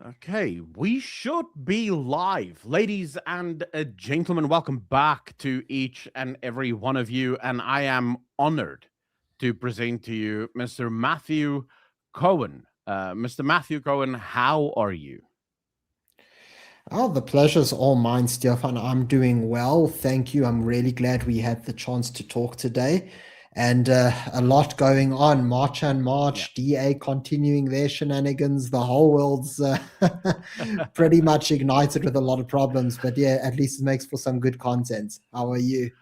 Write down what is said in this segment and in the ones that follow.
Okay, we should be live. Ladies and gentlemen, welcome back to each and every one of you. And I am honored to present to you Mr. Mathew Cohen. Mr. Mathew Cohen, how are you? Oh, the pleasure's all mine, Stefan. I'm doing well. Thank you. I'm really glad we had the chance to talk today. And a lot going on. March and Yeah. March, DA continuing their shenanigans. The whole world's pretty much ignited with a lot of problems. But yeah, at least it makes for some good content. How are you?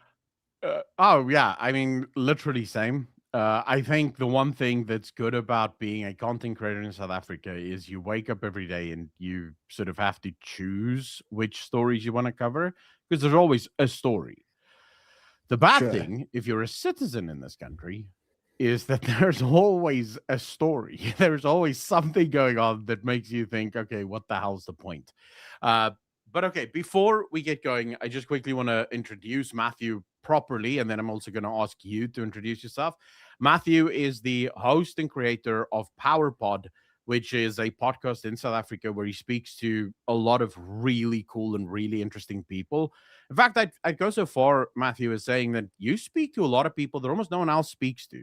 Oh, yeah. I mean, literally same. I think the one thing that's good about being a content creator in South Africa is you wake up every day and you sort of have to choose which stories you want to cover because there's always a story. The bad Sure. thing, if you're a citizen in this country, is that there's always a story. There's always something going on that makes you think, okay, what the hell's the point? Uh, but okay, before we get going, I just quickly want to introduce Mathew properly, and then I'm also going to ask you to introduce yourself. Mathew is the host and creator of PowerPod, which is a podcast in South Africa where he speaks to a lot of really cool and really interesting people. In fact, I'd go so far, Mathew, as saying that you speak to a lot of people that almost no one else speaks to.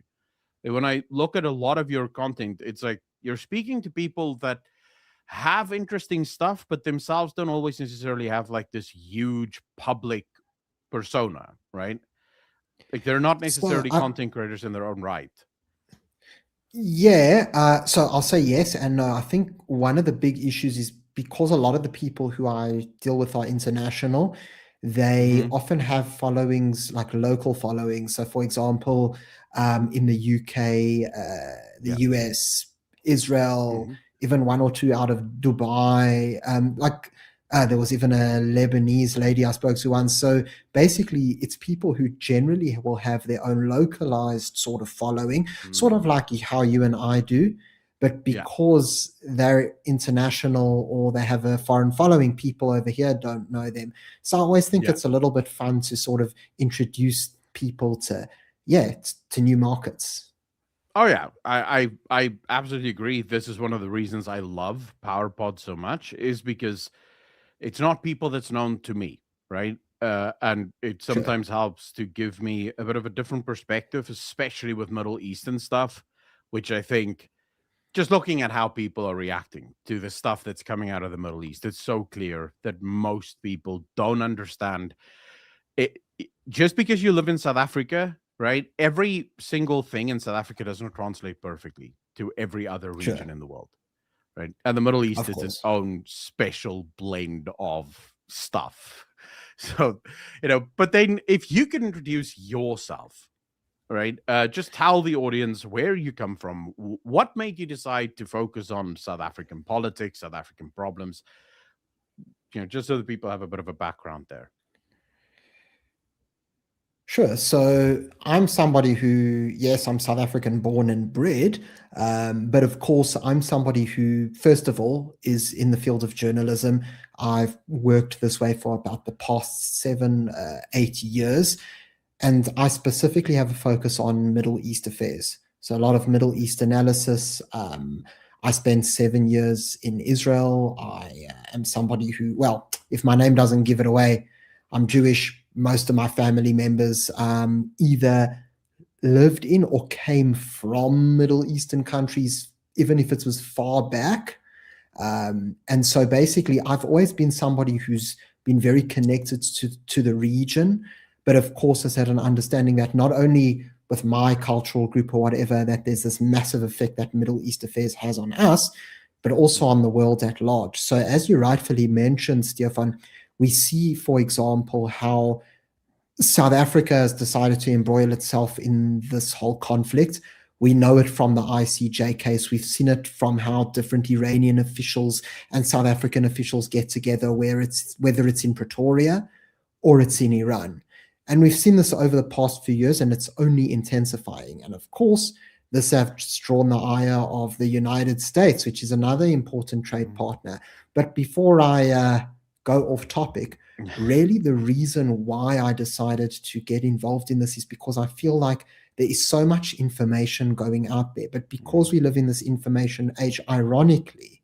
And when I look at a lot of your content, it's like you're speaking to people that have interesting stuff, but themselves don't always necessarily have like this huge public persona, right? Like they're not So necessarily content creators in their own right. yeah, so I'll say yes and no. I think one of the big issues is because a lot of the people who I deal with are international, they Hmm. often have followings like local followings. So, for example, in the UK, the Yeah. US, Israel, Hmm. even one or two out of Dubai, there was even a Lebanese lady I spoke to once. So basically, it's people who generally will have their own localized sort of following, sort of like how you and I do. But Yeah. because they're international or they have a foreign following, people over here don't know them. So I always think Yeah. it's a little bit fun to sort of introduce people to, yeah, to new markets. Oh yeah, I absolutely agree. This is one of the reasons I love PowerPod so much is because it's not people that's known to me, right? And it Sure. sometimes helps to give me a bit of a different perspective, especially with Middle Eastern stuff, which I think just looking at how people are reacting to the stuff that's coming out of the Middle East, it's so clear that most people don't understand just because you live in South Africa, right? Every single thing in South Africa doesn't translate perfectly to every other region Sure. in the world, right? And the Middle East Of is its course. own special blend of stuff. So, but then if you can introduce yourself, right? Just tell the audience where you come from. What made you decide to focus on South African politics, South African problems? Just so that people have a bit of a background there. Sure. So I'm somebody who, yes, I'm South African born and bred, but of course, I'm somebody who, first of all, is in the field of journalism. I've worked this way for about the past 7, 8 years, and I specifically have a focus on Middle East affairs. So a lot of Middle East analysis. I spent 7 years in Israel. I am somebody who, well, if my name doesn't give it away, I'm Jewish. Most of my family members either lived in or came from Middle Eastern countries, even if it was far back. And so basically, I've always been somebody who's been very connected to the region, but of course has had an understanding that not only with my cultural group or whatever, that there's this massive effect that Middle East affairs has on us, but also Mhm. on the world at large. So as you rightfully mentioned, Stefan, we see, for example, how South Africa has decided to embroil itself in this whole conflict. We know it from the ICJ case. We've seen it from how different Iranian officials and South African officials get together, whether it's in Pretoria or it's in Iran. And we've seen this over the past few years, and it's only intensifying. And of course, this has drawn the ire of the United States, which is another important trade Mhm. partner. But before I go off topic, really the reason why I decided to get involved in this is because I feel like there is so much information going out there. But because Mhm. we live in this information age, ironically,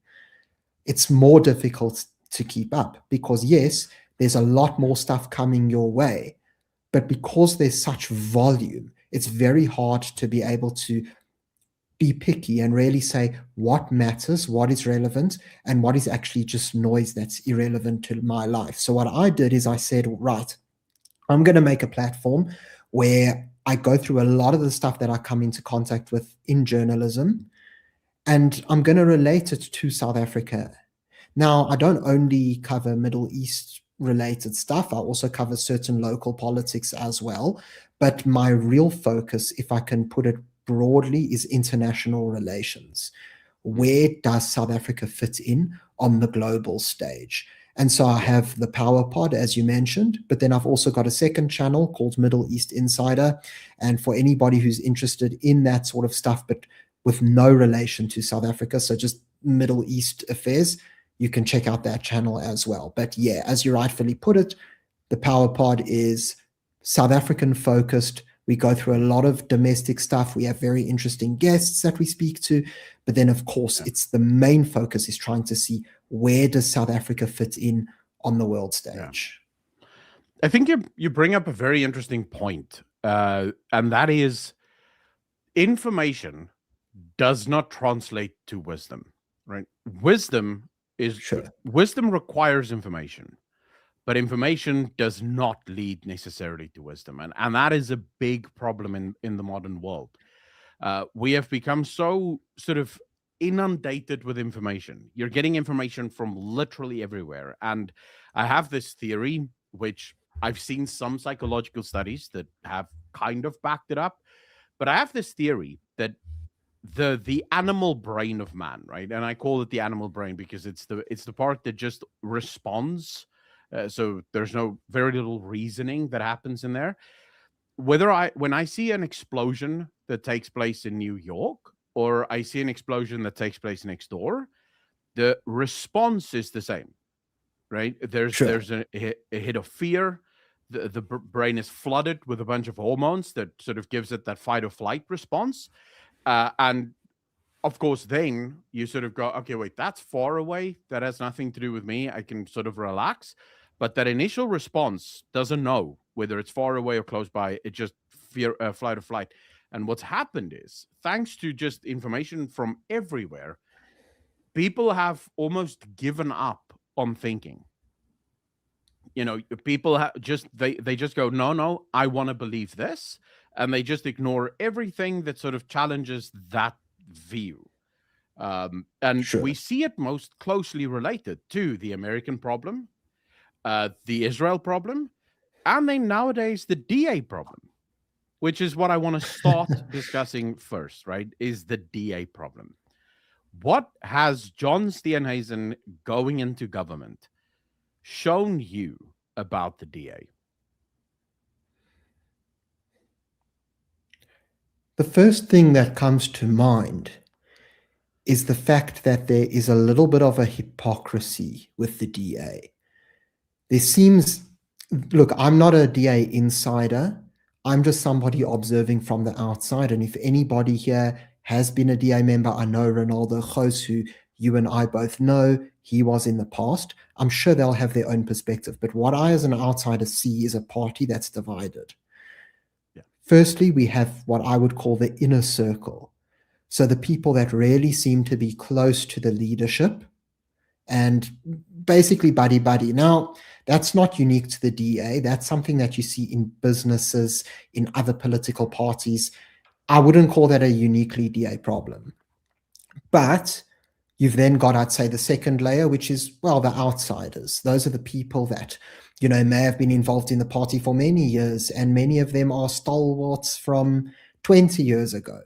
it's more difficult to keep up because, yes, there's a lot more stuff coming your way, but because there's such volume, it's very hard to be able to be picky and really say what matters, what is relevant, and what is actually just noise that's irrelevant to my life. So, what I did is I said, right, I'm going to make a platform where I go through a lot of the stuff that I come into contact with in journalism, and I'm going to relate it to South Africa. Now, I don't only cover Middle East related stuff, I also cover certain local politics as well. But my real focus, if I can put it broadly, is international relations. Where does South Africa fit in on the global stage? And so I have the Power Pod, as you mentioned, but then I've also got a second channel called Middle East Insider. And for anybody who's interested in that sort of stuff, but with no relation to South Africa, so just Middle East affairs, you can check out that channel as well. But yeah, as you rightfully put it, the Power Pod is South African focused. We go through a lot of domestic stuff. We have very interesting guests that we speak to. But then, of course, it's the main focus is trying to see where does South Africa fit in on the world stage. Yeah. I think you bring up a very interesting point, and that is information does not translate to wisdom, right? Wisdom requires information, but information does not lead necessarily to wisdom, and that is a big problem in the modern world. We have become so sort of inundated with information. You're getting information from literally everywhere, and I have this theory, which I've seen some psychological studies that have kind of backed it up, but I have this theory that the animal brain of man, right? And I call it the animal brain because it's the part that just responds. So there's very little reasoning that happens in there. When I see an explosion that takes place in New York, or I see an explosion that takes place next door, the response is the same, right? There's a hit of fear. The brain is flooded with a bunch of hormones that sort of gives it that fight or flight response. And of course, then you sort of go, okay, wait, that's far away. That has nothing to do with me. I can sort of relax. But that initial response doesn't know whether it's far away or close by. It just flight or flight. And what's happened is, thanks to just information from everywhere, people have almost given up on thinking. People they just go, no, I want to believe this. And they just ignore everything that sort of challenges that view. And we see it most closely related to the American problem, the Israel problem, and then nowadays the DA problem, which is what I want to start discussing first, right? Is the DA problem. What has John Steenhuisen going into government shown you about the DA? The first thing that comes to mind is the fact that there is a little bit of a hypocrisy with the DA. There seems, look, I'm not a DA insider. I'm just somebody observing from the outside. And if anybody here has been a DA member, I know Ronaldo Gous, who you and I both know, he was in the past. I'm sure they'll have their own perspective. But what I, as an outsider, see is a party that's divided. Yeah. Firstly, we have what I would call the inner circle. So the people that really seem to be close to the leadership and basically buddy-buddy. Now, that's not unique to the DA. That's something that you see in businesses, in other political parties. I wouldn't call that a uniquely DA problem. But you've then got, I'd say, the second layer, which is, well, the outsiders. Those are the people that, may have been involved in the party for many years, and many of them are stalwarts from 20 years ago.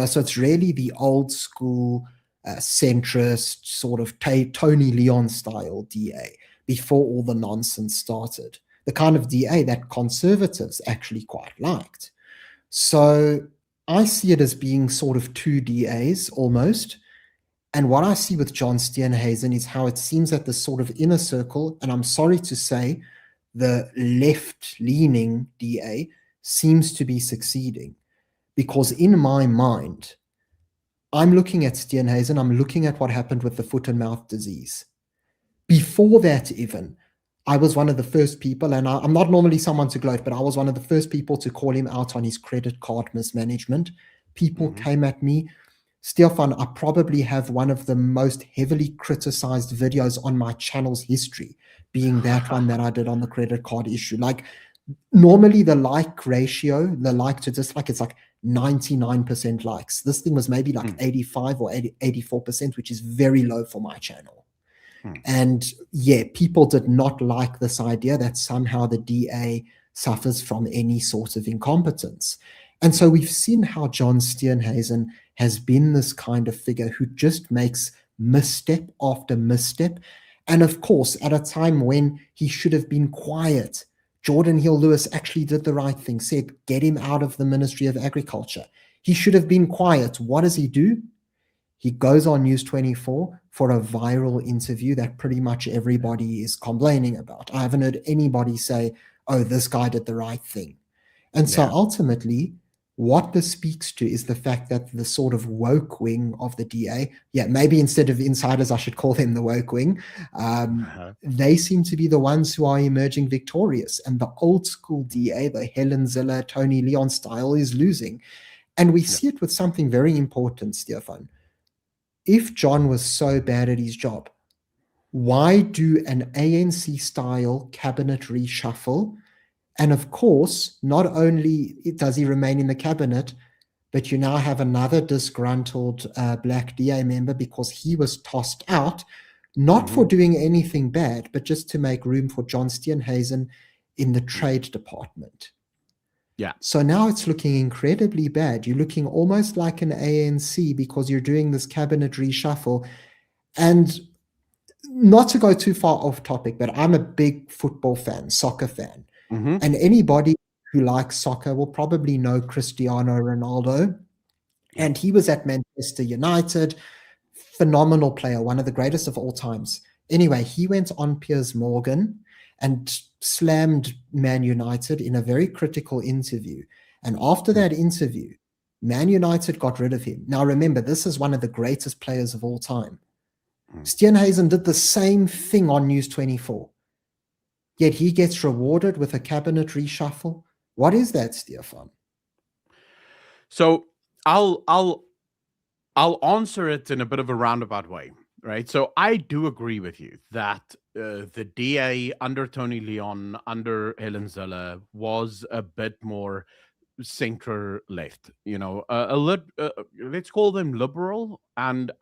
So it's really the old school, centrist, sort of Tony Leon style DA before all the nonsense started. The kind of DA that conservatives actually quite liked. So I see it as being sort of two DAs almost. And what I see with John Steenhuisen is how it seems that the sort of inner circle, and I'm sorry to say, the left-leaning DA seems to be succeeding. Because in my mind, I'm looking at Steenhuisen, I'm looking at what happened with the foot and mouth disease. Before that, even, I was one of the first people, and I'm not normally someone to gloat, but I was one of the first people to call him out on his credit card mismanagement. People Hmm. came at me. Stefan, I probably have one of the most heavily criticized videos on my channel's history, being that one that I did on the credit card issue. Like, normally the like ratio, the like to dislike, it's like 99% likes. This thing was maybe like Mm, 85 or 84%, which is very low for my channel. mm, And yeah, people did not like this idea that somehow the DA suffers from any sort of incompetence. And mm, so we've seen how John Steenhuisen has been this kind of figure who just makes misstep after misstep. And of course, at a time when he should have been quiet, Jordan Hill Lewis actually did the right thing, said, get him out of the Ministry of Agriculture. He should have been quiet. What does he do? He goes on News 24 for a viral interview that pretty much everybody is complaining about. I haven't heard anybody say, oh, this guy did the right thing. And so yeah. ultimately, what this speaks to is the fact that the sort of woke wing of the DA, yeah, maybe instead of insiders, I should call them the woke wing, Uh-huh. they seem to be the ones who are emerging victorious. And the old school DA, the Helen Ziller, Tony Leon style, is losing. And we Yeah. see it with something very important, Stefan. If John was so bad at his job, why do an ANC style cabinet reshuffle? And of course, not only does he remain in the cabinet, but you now have another disgruntled black DA member because he was tossed out, not for Hmm. doing anything bad, but just to make room for John Steenhuisen in the Mm, trade department. yeah. So now it's looking incredibly bad. You're looking almost like an ANC because you're doing this cabinet reshuffle. And not to go too far off topic, but I'm a big football fan, soccer fan. Hmm. And anybody who likes soccer will probably know Cristiano Ronaldo. Yeah. And he was at Manchester United, phenomenal player, one of the greatest of all times. Anyway, he went on Piers Morgan and slammed Man United in a very critical interview. And after Mm, that interview, Man United got rid of him. Now, remember, this is one of the greatest players of all time. mm. Steenhuisen did the same thing on News 24, yet he gets rewarded with a cabinet reshuffle. What is that, Stefan? So I'll I'll I'll answer it in a bit of a roundabout way, right? So I do agree with you that the DA under Tony Leon, under Helen Zeller, was a bit more center left. Let's call them liberal, and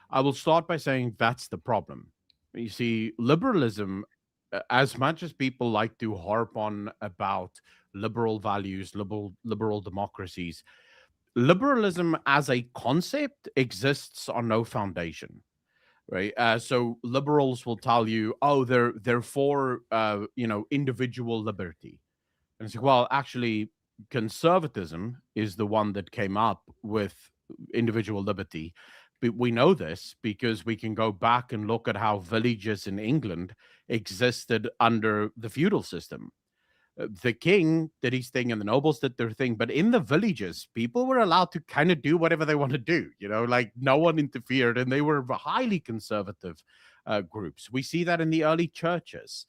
I will start by saying that's the problem. You see, liberalism, as much as people like to harp on about liberal values, liberal democracies, liberalism as a concept exists on no foundation, right? So liberals will tell you, oh, they're for individual liberty, and it's like, well, actually, conservatism is the one that came up with individual liberty. But we know this because we can go back and look at how villages in England existed under the feudal system. The king did his thing and the nobles did their thing, but in the villages people were allowed to kind of do whatever they want to do, like no one interfered, and they were highly conservative groups. We see that in the early churches.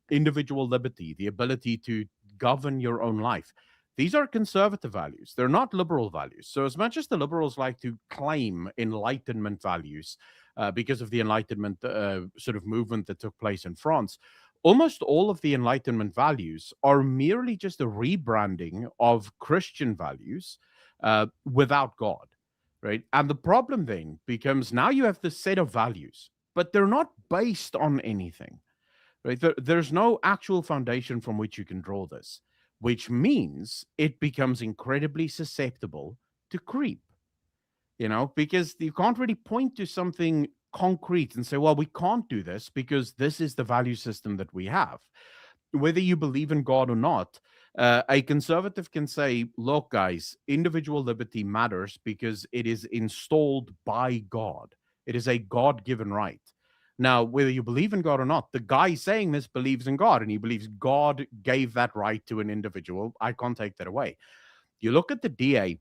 Individual liberty, the ability to govern your own life, these are conservative values, they're not liberal values. So as much as the liberals like to claim enlightenment values, because of the enlightenment sort of movement that took place in France, almost all of the Enlightenment values are merely just a rebranding of Christian values without God, right? And the problem then becomes, now you have this set of values, but they're not based on anything, right? There's no actual foundation from which you can draw this, which means it becomes incredibly susceptible to creep, because you can't really point to something concrete and say, well, we can't do this because this is the value system that we have. Whether you believe in God or not, a conservative can say, look, guys, individual liberty matters because it is installed by God. It is a God given right. Now, whether you believe in God or not, the guy saying this believes in God and he believes God gave that right to an individual. I can't take that away. You look at the DA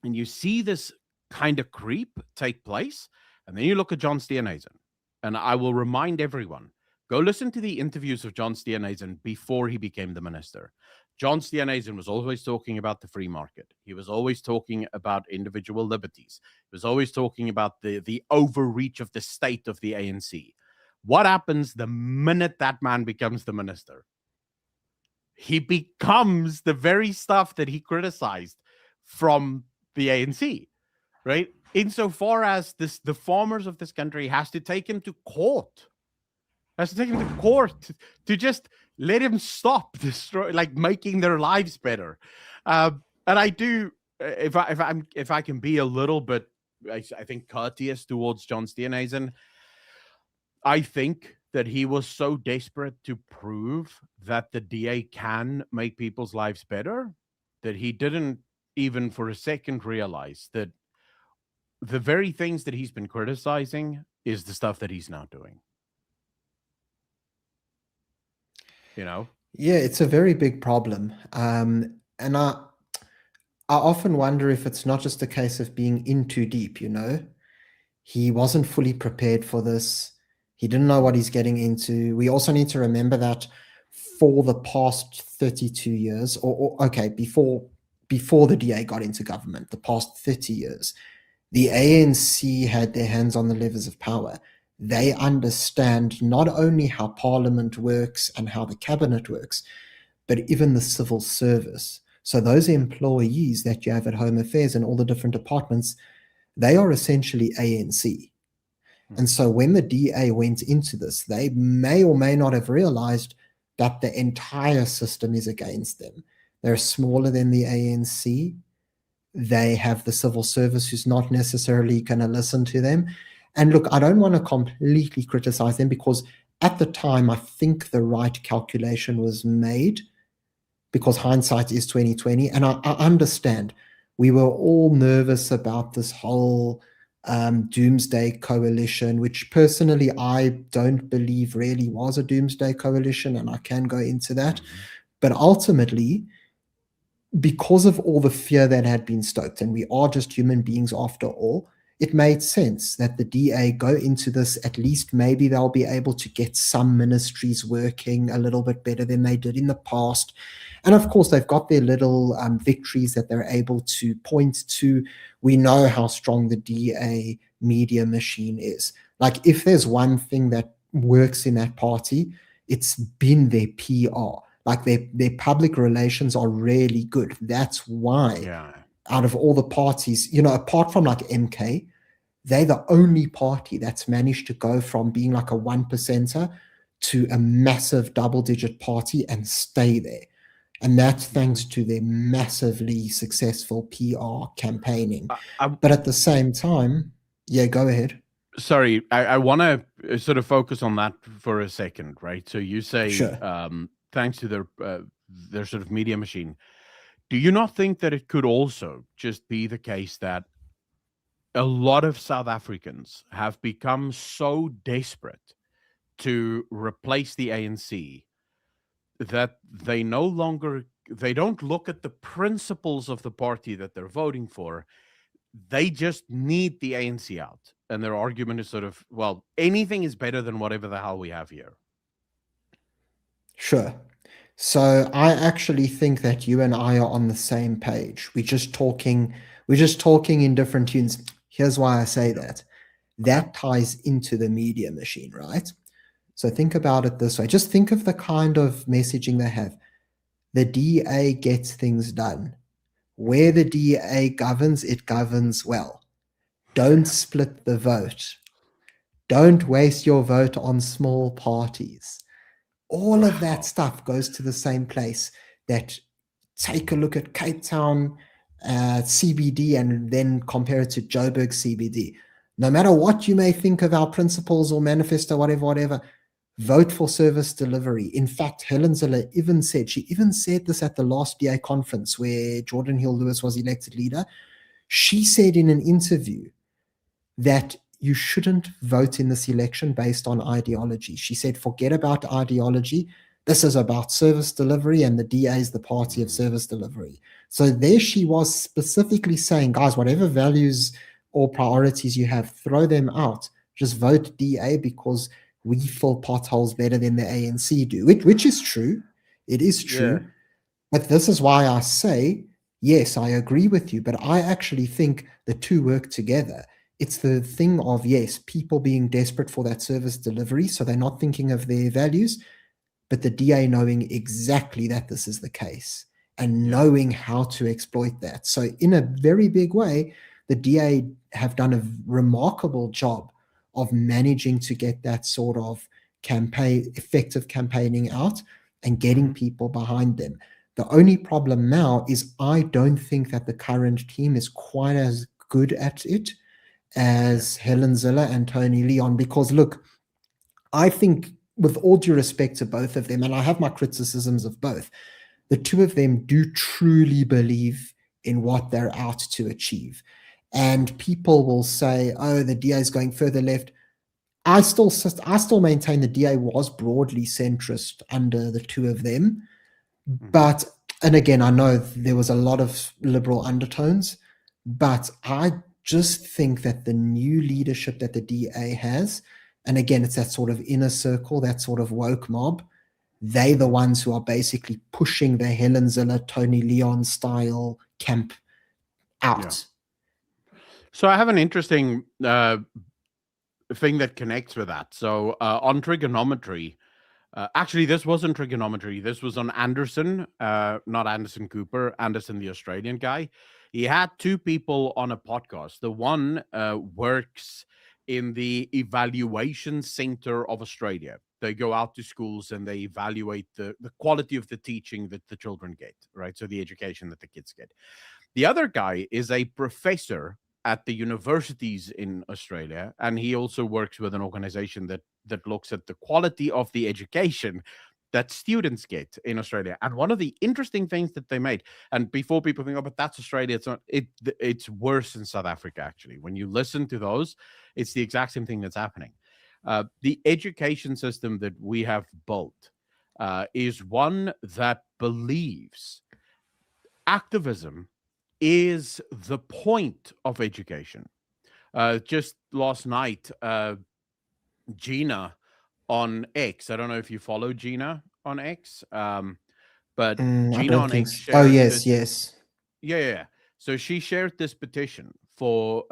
and you see this kind of creep take place. And then you look at John Steenhuisen, and I will remind everyone, go listen to the interviews of John Steenhuisen before he became the minister. John Steenhuisen was always talking about the free market. He was always talking about individual liberties. He was always talking about the overreach of the state of the ANC. What happens the minute that man becomes the minister? He becomes the very stuff that he criticized from the ANC, right? Insofar as the farmers of this country has to take him to court, to just let him stop making their lives better. And I do, if I can be a little bit, I think, courteous towards John Steenhuisen, I think that he was so desperate to prove that the DA can make people's lives better that he didn't even for a second realize that the very things that he's been criticizing is the stuff that he's now doing. Yeah, it's a very big problem. And I often wonder if it's not just a case of being in too deep, He wasn't fully prepared for this. He didn't know what he's getting into. We also need to remember that for the past 32 years, before the DA got into government, the past 30 years, the ANC had their hands on the levers of power. They understand not only how Parliament works and how the cabinet works, but even the civil service. So those employees that you have at Home Affairs and all the different departments, they are essentially ANC. And so when the DA went into this, they may or may not have realized that the entire system is against them. They're smaller than the ANC. They have the civil service who's not necessarily going to listen to them. And look, I don't want to completely criticize them because at the time, I think the right calculation was made because hindsight is 2020. And I understand we were all nervous about this whole doomsday coalition, which personally I don't believe really was a doomsday coalition, and I can go into that. But ultimately, because of all the fear that had been stoked, and we are just human beings after all, it made sense that the DA go into this. At least maybe they'll be able to get some ministries working a little bit better than they did in the past. And of course, they've got their little victories that they're able to point to. We know how strong the DA media machine is. Like, if there's one thing that works in that party, it's been their PR. Like, their public relations are really good. That's why out of all the parties, apart from like MK, they're the only party that's managed to go from being like a 1%er to a massive double-digit party and stay there. And that's thanks to their massively successful PR campaigning. But at the same time, yeah, go ahead. Sorry, I want to sort of focus on that for a second, right? So you say, Sure. Thanks to their sort of media machine, do you not think that it could also just be the case that a lot of South Africans have become so desperate to replace the ANC that they don't look at the principles of the party that they're voting for. They just need the ANC out. And their argument is sort of, well, anything is better than whatever the hell we have here. Sure. So I actually think that you and I are on the same page. We're just talking in different tunes. Here's why I say that. That ties into the media machine, right? So think about it this way. Just think of the kind of messaging they have. The DA gets things done. Where the DA governs, it governs well. Don't split the vote. Don't waste your vote on small parties. All of that stuff goes to the same place. That take a look at Cape Town CBD and then compare it to Joburg CBD. No matter what you may think of our principles or manifesto, whatever, vote for service delivery. In fact, Helen Zille even said this at the last DA conference where Jordan Hill-Lewis was elected leader. She said in an interview that you shouldn't vote in this election based on ideology. She said, forget about ideology. This is about service delivery, and the DA is the party of service delivery. So there she was specifically saying, guys, whatever values or priorities you have, throw them out. Just vote DA because we fill potholes better than the ANC do, which is true. It is Yeah. true. But this is why I say, yes, I agree with you, but I actually think the two work together. It's the thing of, yes, people being desperate for that service delivery, so they're not thinking of their values, but the DA knowing exactly that this is the case and Yeah. knowing how to exploit that. So, in a very big way, the DA have done a remarkable job of managing to get that sort of effective campaigning out and getting Mhm. people behind them. The only problem now is I don't think that the current team is quite as good at it Yeah. as Helen Ziller and Tony Leon. Because look, I think, with all due respect to both of them, and I have my criticisms of both, the two of them do truly believe in what they're out to achieve. And people will say, "Oh, the DA is going further left." I still maintain the DA was broadly centrist under the two of them, Mhm. but, and again, I know there was a lot of liberal undertones, but I just think that the new leadership that the DA has, and again, it's that sort of inner circle, that sort of woke mob, they the Mhm. ones who are basically pushing the Helen Ziller, Tony Leon style camp Yeah. out. So I have an interesting thing that connects with that. So on trigonometry, actually, this wasn't trigonometry. This was on Anderson, not Anderson Cooper, Anderson, the Australian guy. He had two people on a podcast. The one works in the Evaluation Center of Australia. They go out to schools and they evaluate the quality of the teaching that the children get, right? So the education that the kids get. The other guy is a professor at the universities in Australia, and he also works with an organization that looks at the quality of the education that students get in Australia. And one of the interesting things that they made, and before people think, oh, but that's Australia, it's not it's worse in South Africa, actually. When you listen to those, it's the exact same thing that's happening. The education system that we have built is one that believes activism is the point of education. Just last night, Gina on X, I don't know if you follow Gina on X, but I Gina don't on think X so. Oh, shared yes, this. yes. Yeah, yeah, yeah. So she shared this petition for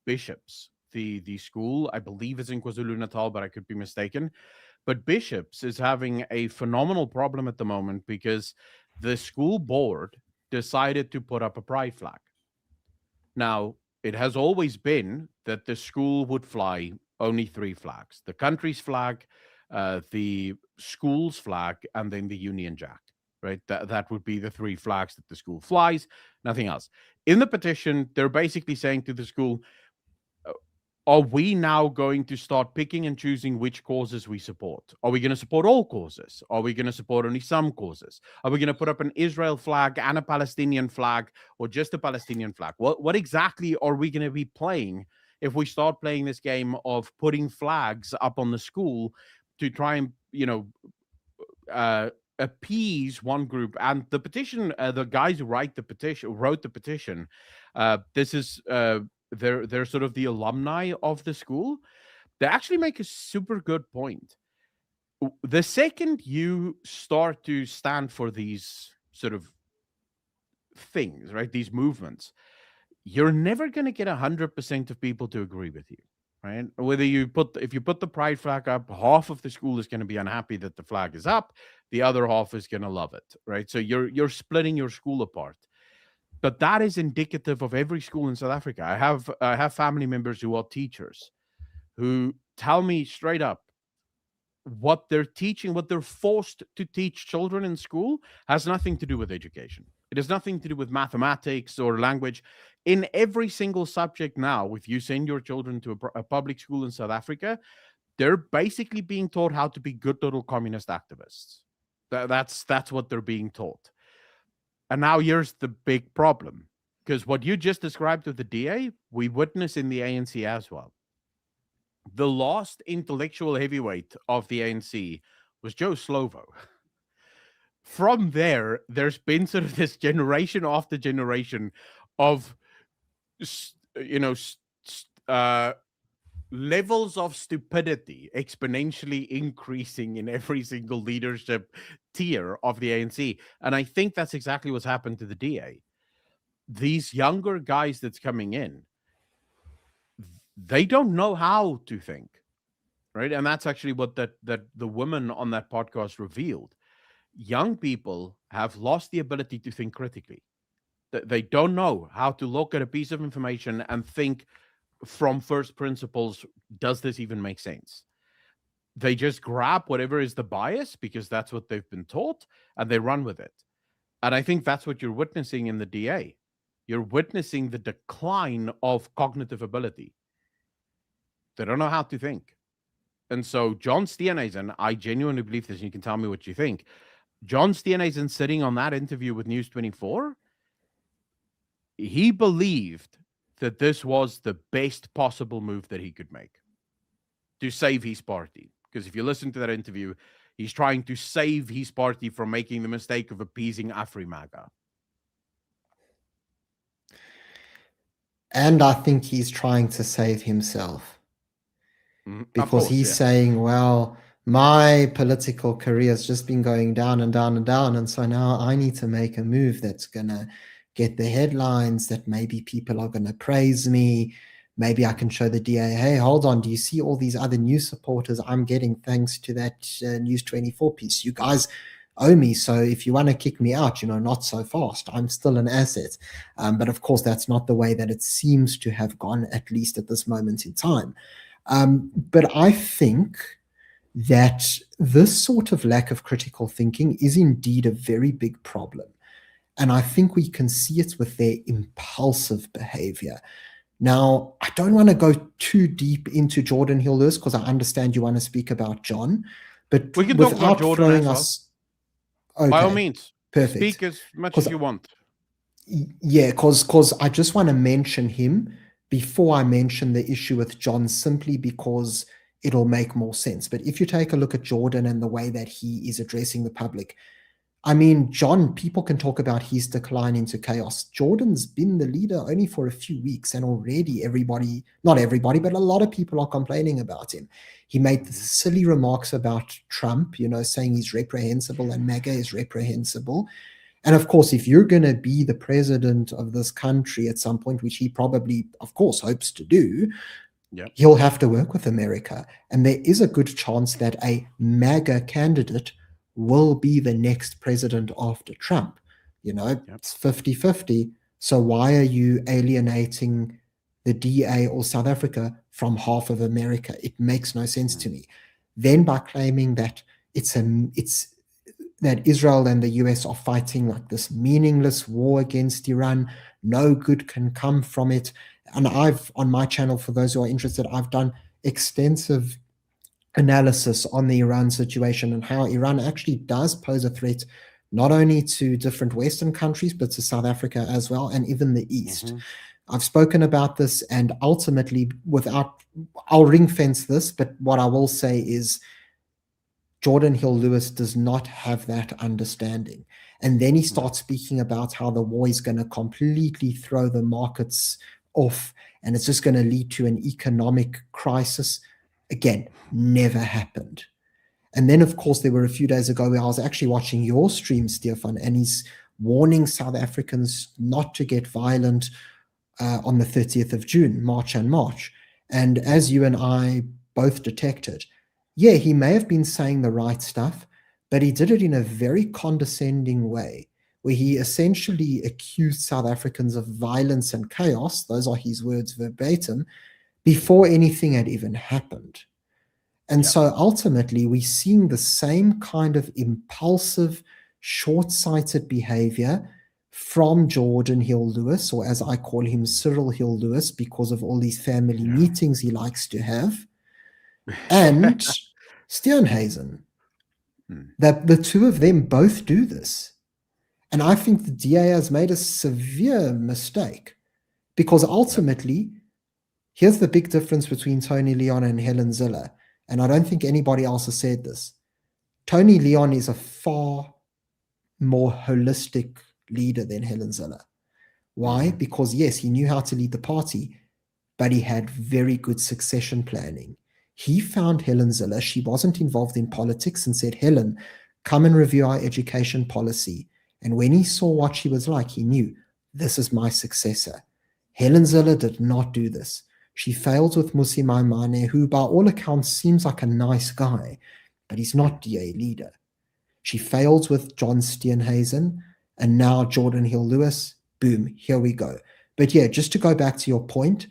bishops. The school, I believe, is in KwaZulu Natal, but I could be mistaken. But bishops is having a phenomenal problem at the moment because the school board decided to put up a pride flag. Now, it has always been that the school would fly only three flags: the country's flag, the school's flag, and then the Union Jack. Right? That would be the three flags that the school flies, nothing else. In the petition, they're basically saying to the school, are we now going to start picking and choosing which causes we support? Are we going to support all causes? Are we going to support only some causes? Are we going to put up an Israel flag and a Palestinian flag, or just a Palestinian flag? What exactly are we going to be playing if we start playing this game of putting flags up on the school to try and, uh, appease one group? And the petition, the guys who wrote the petition, this is they're sort of the alumni of the school. They actually make a super good point. The second you start to stand for these sort of things, right, these movements, you're never going to get 100% of people to agree with you, right? Whether if you put the pride flag up, half of the school is going to be unhappy that the flag is up, the other half is going to love it, right? So you're splitting your school apart. But that is indicative of every school in South Africa. I have family members who are teachers who tell me straight up, what they're teaching, what they're forced to teach children in school, has nothing to do with education. It has nothing to do with mathematics or language. In every single subject now, if you send your children to a public school in South Africa, they're basically being taught how to be good little communist activists. That's what they're being taught. And now here's the big problem, because what you just described with the DA, we witness in the ANC as well. The last intellectual heavyweight of the ANC was Joe Slovo. From there, there's been sort of this generation after generation of, you know, uh, levels of stupidity exponentially increasing in every single leadership tier of the ANC. And I think that's exactly what's happened to the DA. These younger guys that's coming in, they don't know how to think, right? And that's actually what that the woman on that podcast revealed. Young people have lost the ability to think critically. They don't know how to look at a piece of information and think from first principles, does this even make sense? They just grab whatever is the bias because that's what they've been taught and they run with it. And I think that's what you're witnessing in the DA. You're witnessing the decline of cognitive ability. They don't know how to think. And so John Steenhuisen, I genuinely believe this, and you can tell me what you think. John Steenhuisen sitting on that interview with News 24, he believed that this was the best possible move that he could make to save his party. Because if you listen to that interview, he's trying to save his party from making the mistake of appeasing Afrimaga. And I think he's trying to save himself. Because he's saying, well, my political career has just been going down and down and down. And so now I need to make a move that's going to get the headlines, that maybe people are going to praise me. Maybe I can show the DA, hey, hold on, do you see all these other news supporters I'm getting thanks to that News 24 piece? You guys owe me, so if you want to kick me out, not so fast. I'm still an asset. But of course, that's not the way that it seems to have gone, at least at this moment in time. But I think that this sort of lack of critical thinking is indeed a very big problem. And I think we can see it with their impulsive behavior. Now, I don't want to go too deep into Jordan Hill Lewis because I understand you want to speak about John. But we can talk about Jordan as well. Okay, by all means, perfect. Speak as much as you want. Yeah, because I just want to mention him before I mention the issue with John, simply because it'll make more sense. But if you take a look at Jordan and the way that he is addressing the public, I mean, John, people can talk about his decline into chaos. Jordan's been the leader only for a few weeks, and already everybody, not everybody, but a lot of people are complaining about him. He made the silly remarks about Trump, saying he's reprehensible and MAGA is reprehensible. And of course, if you're going to be the president of this country at some point, which he probably, of course, hopes to do, he'll have to work with America. And there is a good chance that a MAGA candidate will be the next president after Trump. It's 50-50. So why are you alienating the DA or South Africa from half of America? It makes no sense to me. Then by claiming that that Israel and the US are fighting like this meaningless war against Iran, no good can come from it. And on my channel, for those who are interested, I've done extensive analysis on the Iran situation and how Iran actually does pose a threat not only to different Western countries, but to South Africa as well, and even the East. I've spoken about this, and ultimately, I'll ring fence this, but what I will say is Jordan Hill Lewis does not have that understanding. And then he starts speaking about how the war is going to completely throw the markets off, and it's just going to lead to an economic crisis. Again, never happened. And then, of course, there were a few days ago where I was actually watching your stream, Stefan, and he's warning South Africans not to get violent on the 30th of June, March. And as you and I both detected, yeah, he may have been saying the right stuff, but he did it in a very condescending way, where he essentially accused South Africans of violence and chaos, those are his words verbatim, before anything had even happened. And so ultimately, we're seeing the same kind of impulsive, short-sighted behavior from Jordan Hill Lewis, or as I call him, Cyril Hill Lewis, because of all these family meetings he likes to have, and Steenhuisen. That the two of them both do this. And I think the DA has made a severe mistake, because ultimately, here's the big difference between Tony Leon and Helen Zille. And I don't think anybody else has said this. Tony Leon is a far more holistic leader than Helen Zille. Why? Because yes, he knew how to lead the party, but he had very good succession planning. He found Helen Ziller. She wasn't involved in politics and said, Helen, come and review our education policy. And when he saw what she was like, he knew this is my successor. Helen Ziller did not do this. She failed with Musi Maimane, who by all accounts seems like a nice guy, but he's not DA leader. She fails with John Steenhuisen, and now Jordan Hill-Lewis. Boom, here we go. But yeah, just to go back to your point,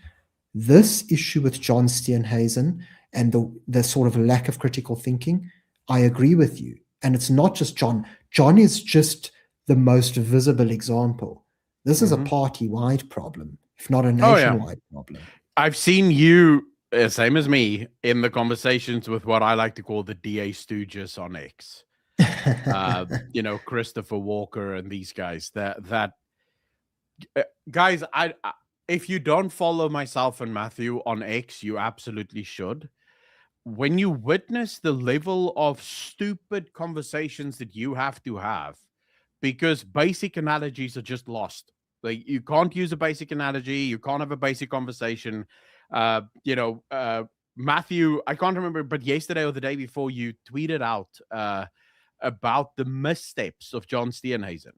this issue with John Steenhuisen and the sort of lack of critical thinking, I agree with you. And it's not just John. John is just the most visible example. This is a party-wide problem, if not a nationwide problem. I've seen you, same as me, in the conversations with what I like to call the DA stooges on X. Christopher Walker and these guys. Guys, if you don't follow myself and Mathew on X, you absolutely should. When you witness the level of stupid conversations that you have to have, because basic analogies are just lost. Like, you can't use a basic analogy, you can't have a basic conversation. Mathew, I can't remember, but yesterday or the day before, you tweeted out about the missteps of John Steenhuisen.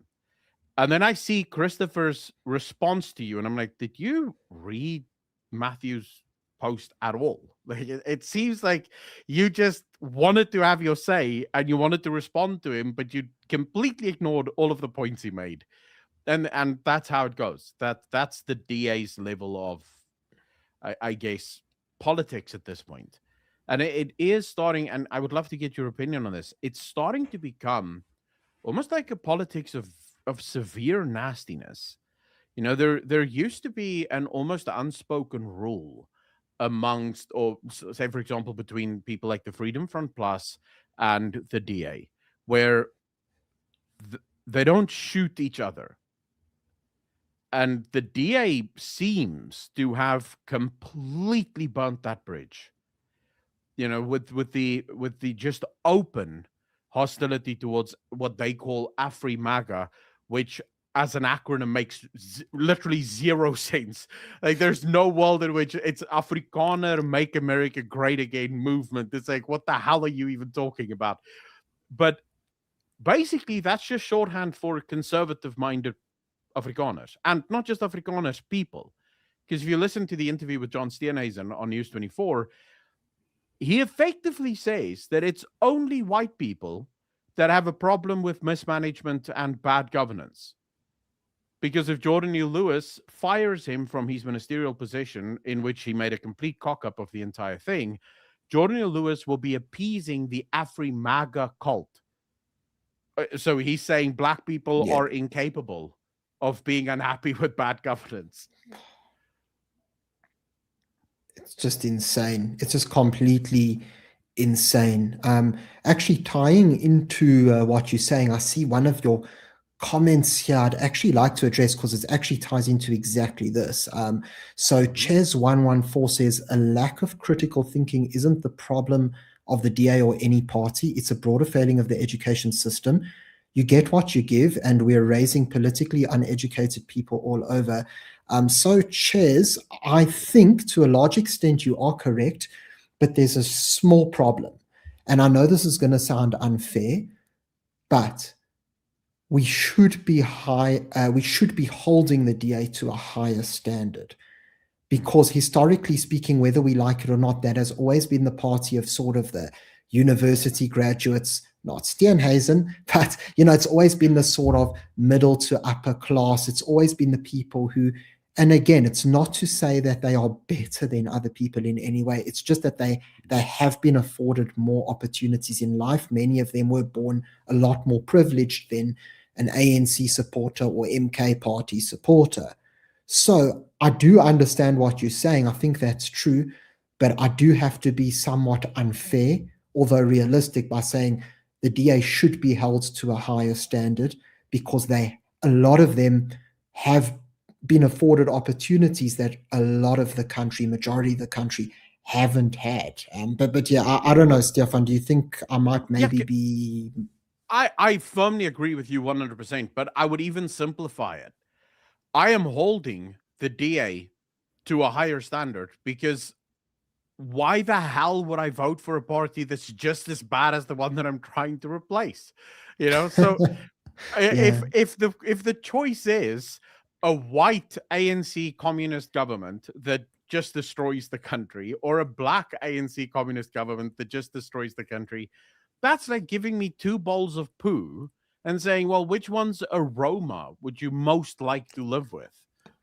And then I see Christopher's response to you, and I'm like, did you read Matthew's post at all? Like, it seems like you just wanted to have your say and you wanted to respond to him, but you completely ignored all of the points he made. And that's how it goes. That's the DA's level of, I guess, politics at this point. And it is starting, and I would love to get your opinion on this. It's starting to become almost like a politics of severe nastiness. There used to be an almost unspoken rule amongst, or say, for example, between people like the Freedom Front Plus and the DA, where they don't shoot each other. And the DA seems to have completely burnt that bridge. With the just open hostility towards what they call Afri-MAGA, which as an acronym makes literally zero sense. Like, there's no world in which it's Afrikaner Make America Great Again movement. It's like, what the hell are you even talking about? But basically, that's just shorthand for conservative-minded Afrikaners, and not just Afrikaners, people. Because if you listen to the interview with John Steenhuisen on News 24, he effectively says that it's only white people that have a problem with mismanagement and bad governance. Because if Jordan Hill-Lewis fires him from his ministerial position, in which he made a complete cock-up of the entire thing, Jordan Hill-Lewis will be appeasing the Afri-MAGA cult. So he's saying black people are incapable of being unhappy with bad governance. It's just insane. It's just completely insane. Actually, tying into what you're saying, I see one of your comments here I'd actually like to address, because it actually ties into exactly this. So Ches114 says, a lack of critical thinking isn't the problem of the DA or any party. It's a broader failing of the education system. You get what you give, and we're raising politically uneducated people all over. So Ches, I think to a large extent you are correct, but there's a small problem. And I know this is going to sound unfair, but we should be holding the DA to a higher standard, because historically speaking, whether we like it or not, that has always been the party of sort of the university graduates, not Steenhuisen, but it's always been the sort of middle to upper class. It's always been the people who, and again, it's not to say that they are better than other people in any way. It's just that they have been afforded more opportunities in life. Many of them were born a lot more privileged than an ANC supporter or MK party supporter. So I do understand what you're saying. I think that's true, but I do have to be somewhat unfair, although realistic, by saying the DA should be held to a higher standard, because a lot of them have been afforded opportunities that a lot of the country, majority of the country, haven't had. But yeah, I don't know, Stefan, do you think I might maybe be... I firmly agree with you 100%, but I would even simplify it. I am holding the DA to a higher standard, because why the hell would I vote for a party that's just as bad as the one that I'm trying to replace? So Yeah. if the choice is a white ANC communist government that just destroys the country, or a black ANC communist government that just destroys the country, that's like giving me two bowls of poo and saying, well, which one's aroma would you most like to live with?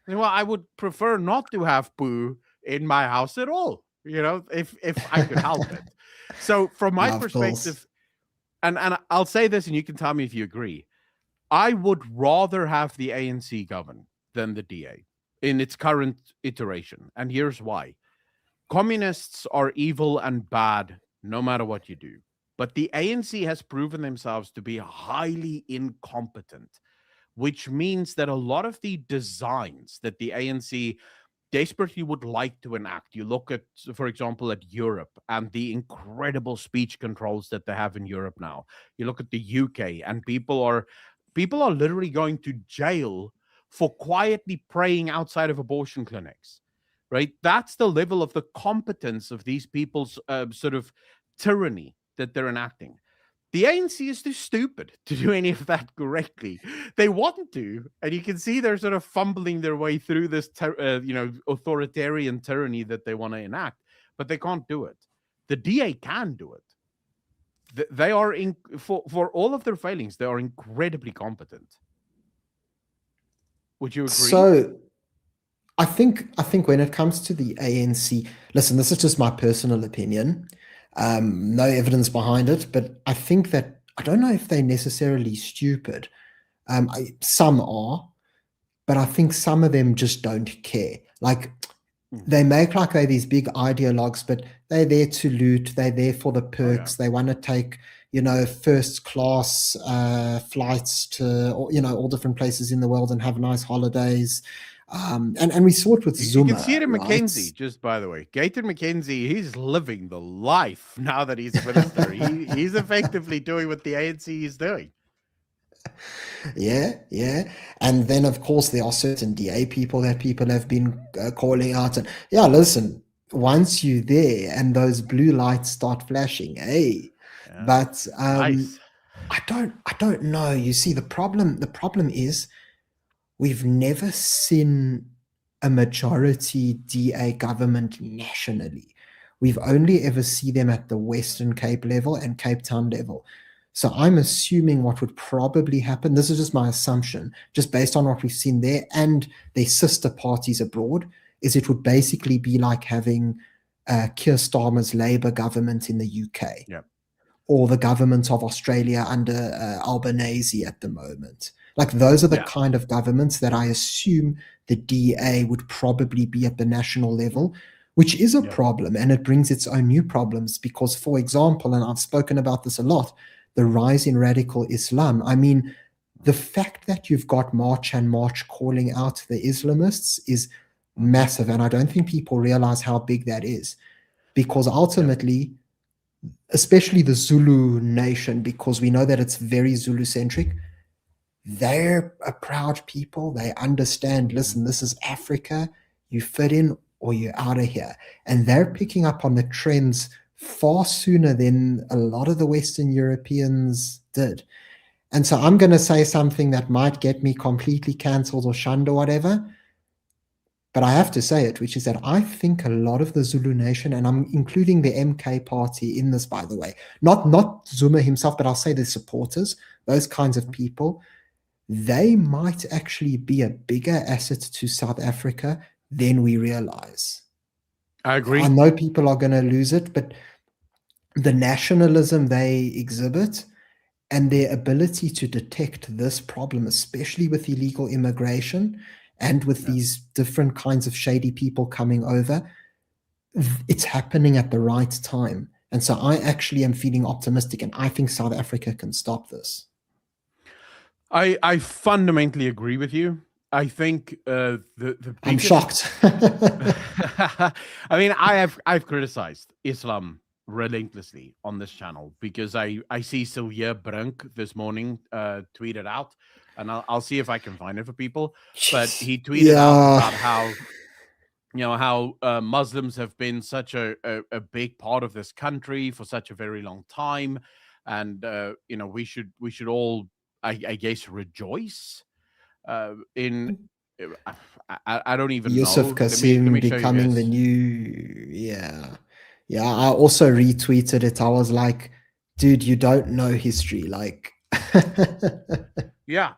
And, well, I would prefer not to have poo in my house at all, if I could help it. So from my Yeah, of course. perspective, and I'll say this and you can tell me if you agree, I would rather have the ANC govern than the DA in its current iteration. And here's why. Communists are evil and bad no matter what you do. But the ANC has proven themselves to be highly incompetent, which means that a lot of the designs that the ANC desperately would like to enact. You look at, for example, at Europe and the incredible speech controls that they have in Europe now. You look at the UK, and people are literally going to jail for quietly praying outside of abortion clinics. Right? That's the level of the competence of these people's sort of tyranny that they're enacting. The ANC is too stupid to do any of that correctly. They want to, and you can see they're sort of fumbling their way through this, authoritarian tyranny that they want to enact, but they can't do it. The DA can do it. They are for all of their failings, they are incredibly competent. Would you agree? So I think when it comes to the ANC, listen, this is just my personal opinion. No evidence behind it, but I think that I don't know if they're necessarily stupid. Some are, but I think some of them just don't care. Like they make like they're these big ideologues, but they're there to loot. They're there for the perks. They want to take, first class flights to, all different places in the world and have nice holidays. And we saw it with Zuma. You can see it in right? McKenzie, just by the way. Gayton McKenzie, he's living the life now that he's a minister. He's effectively doing what the ANC is doing. Yeah. And then, of course, there are certain DA people that people have been calling out. And yeah, listen, once you're there and those blue lights start flashing, hey. Yeah, but nice. I don't know. You see, the problem is we've never seen a majority DA government nationally. We've only ever seen them at the Western Cape level and Cape Town level. So I'm assuming what would probably happen, this is just my assumption, just based on what we've seen there and their sister parties abroad, is it would basically be like having Keir Starmer's Labour government in the UK. Yeah. Or the government of Australia under Albanese at the moment. Like those are the kind of governments that I assume the DA would probably be at the national level, which is a problem, and it brings its own new problems because, for example, and I've spoken about this a lot, the rise in radical Islam. I mean, the fact that you've got March and March calling out the Islamists is massive, and I don't think people realize how big that is, because ultimately, especially the Zulu nation, because we know that it's very Zulu-centric, they're a proud people. They understand, listen, this is Africa, you fit in or you're out of here. And they're picking up on the trends far sooner than a lot of the Western Europeans did. And so I'm going to say something that might get me completely cancelled or shunned or whatever, but I have to say it, which is that I think a lot of the Zulu nation, and I'm including the MK party in this, by the way, not Zuma himself, but I'll say the supporters, those kinds of people, they might actually be a bigger asset to South Africa than we realize. I agree. I know people are going to lose it, but the nationalism they exhibit and their ability to detect this problem, especially with illegal immigration and with these different kinds of shady people coming over, it's happening at the right time. And so I actually am feeling optimistic, and I think South Africa can stop this. I fundamentally agree with you. I think the I'm shocked. I mean, I've criticized Islam relentlessly on this channel because I see Sylvia Brink this morning tweeted out, and I'll see if I can find it for people. But he tweeted out about how how Muslims have been such a big part of this country for such a very long time, and we should all, I guess, rejoice in. I don't even Yusuf know. Let me Qasim show you becoming the this. new, yeah. Yeah, I also retweeted it. I was like, dude, you don't know history. Like, Yeah,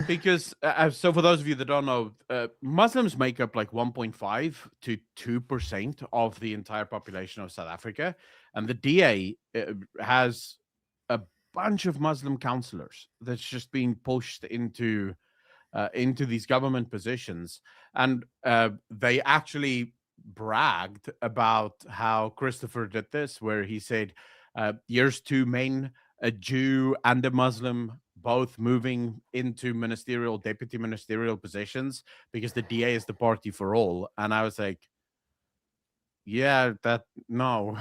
because so for those of you that don't know, Muslims make up like 1.5 to 2% of the entire population of South Africa, and the DA has a bunch of Muslim councillors that's just being pushed into these government positions, and they actually bragged about how Christopher did this, where he said, "Here's two men, a Jew and a Muslim, both moving into deputy ministerial positions because the DA is the party for all." And I was like, yeah, that no,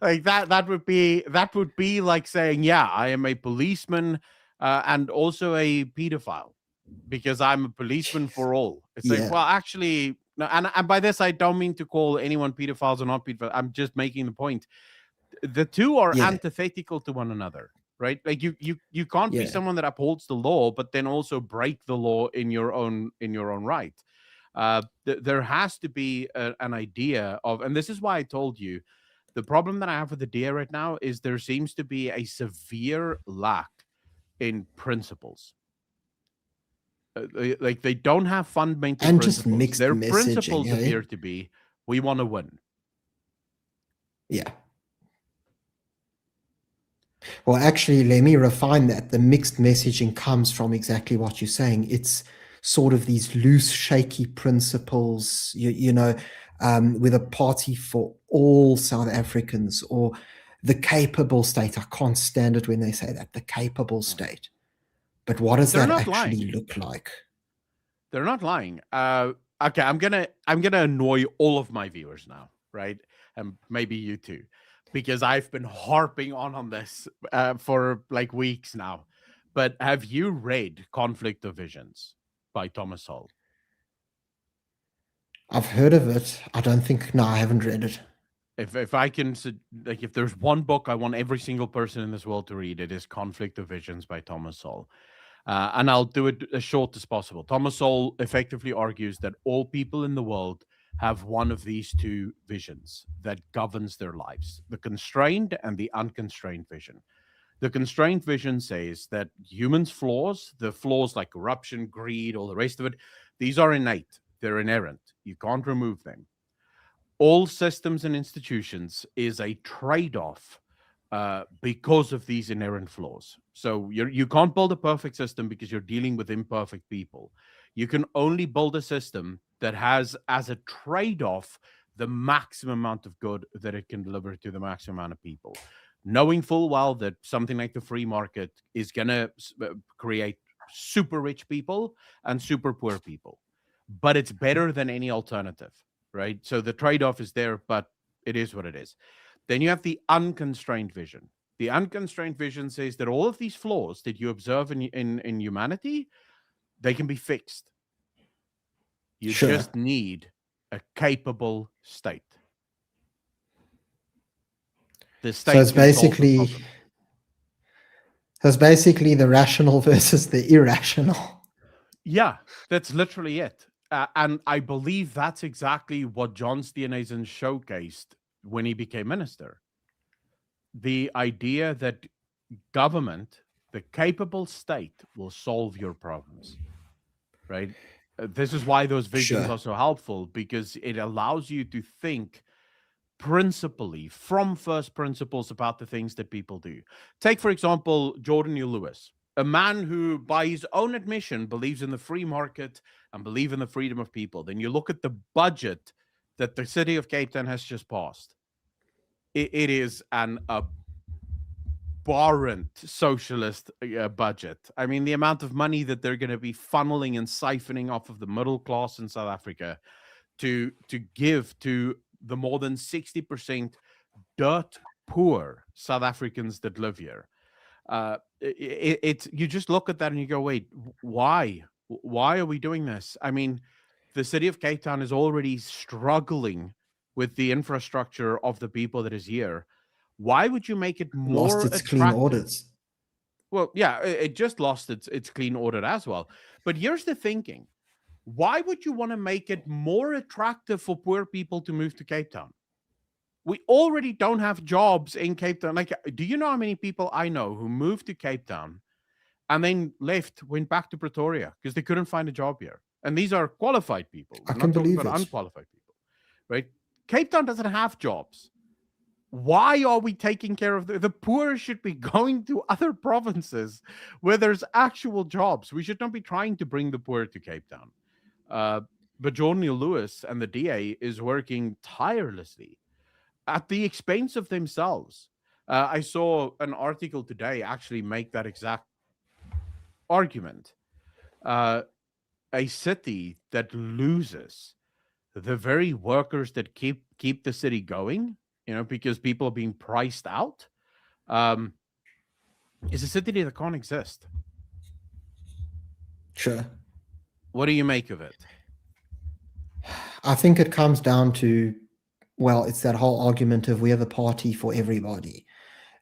like that would be like saying, yeah, I am a policeman and also a pedophile because I'm a policeman for all. It's like, yeah, well, actually, no, and by this I don't mean to call anyone pedophiles or not pedophiles. I'm just making the point. The two are yeah, antithetical to one another, right? Like you can't be yeah. someone that upholds the law, but then also break the law in your own right. There has to be an idea of, and this is why I told you the problem that I have with the DA right now is there seems to be a severe lack in principles. Like they don't have fundamental And just principles. mixed Their messaging, principles hey? appear to be, we want to win. Yeah. Well, actually, let me refine that. The mixed messaging comes from exactly what you're saying. It's sort of these loose, shaky principles, with a party for all South Africans or the capable state. I can't stand it when they say that, the capable Yeah. state. But what does They're that not actually lying. look like? They're not lying. Okay, I'm gonna annoy all of my viewers now, right? And maybe you too, because I've been harping on this for like weeks now. But have you read Conflict of Visions by Thomas Sowell? I've heard of it. I don't think, no, I haven't read it. If I can, like, if there's one book I want every single person in this world to read, it is Conflict of Visions by Thomas Sowell. And I'll do it as short as possible. Thomas Sowell effectively argues that all people in the world have one of these two visions that governs their lives: the constrained and the unconstrained vision. The constrained vision says that humans' flaws, the flaws like corruption, greed, all the rest of it, these are innate, they're inherent. You can't remove them. All systems and institutions is a trade-off because of these inherent flaws. So you can't build a perfect system because you're dealing with imperfect people. You can only build a system that has as a trade-off the maximum amount of good that it can deliver to the maximum amount of people, knowing full well that something like the free market is going to create super rich people and super poor people, but it's better than any alternative, right? So the trade off is there, but it is what it is. Then you have the unconstrained vision. The unconstrained vision says that all of these flaws that you observe in humanity, they can be fixed. You Sure. just need a capable state. The So state it's can solve the basically problem. so it's basically the rational versus the irrational. Yeah, that's literally it. And I believe that's exactly what John Steenhuisen showcased when he became minister. The idea that government, the capable state, will solve your problems, right? This is why those visions Sure. are so helpful, because it allows you to think principally from first principles about the things that people do. Take, for example, Jordan Neal Lewis, a man who, by his own admission, believes in the free market and believe in the freedom of people. Then you look at the budget that the city of Cape Town has just passed. It is an abhorrent socialist budget. I mean, the amount of money that they're going to be funneling and siphoning off of the middle class in South Africa to give to the more than 60% dirt poor South Africans that live here. It's you just look at that and you go, wait, why? Why are we doing this? I mean, the city of Cape Town is already struggling with the infrastructure of the people that is here. Why would you make it Lost more its clean attractive? audits. Well, yeah, it just lost its clean audit as well. But here's the thinking: why would you want to make it more attractive for poor people to move to Cape Town? We already don't have jobs in Cape Town. Like, do you know how many people I know who moved to Cape Town and then left, went back to Pretoria because they couldn't find a job here? And these are qualified people. I We're can not talking believe about it. unqualified people, right? Cape Town doesn't have jobs. Why are we taking care of the poor? Should be going to other provinces where there's actual jobs. We should not be trying to bring the poor to Cape Town. Uh, but John Neil Lewis and the DA is working tirelessly at the expense of themselves. I saw an article today actually make that exact argument. Uh, a city that loses the very workers that keep the city going, because people are being priced out, um, is a city that can't exist. Sure. What do you make of it? I think it comes down to, well, it's that whole argument of we're the party for everybody.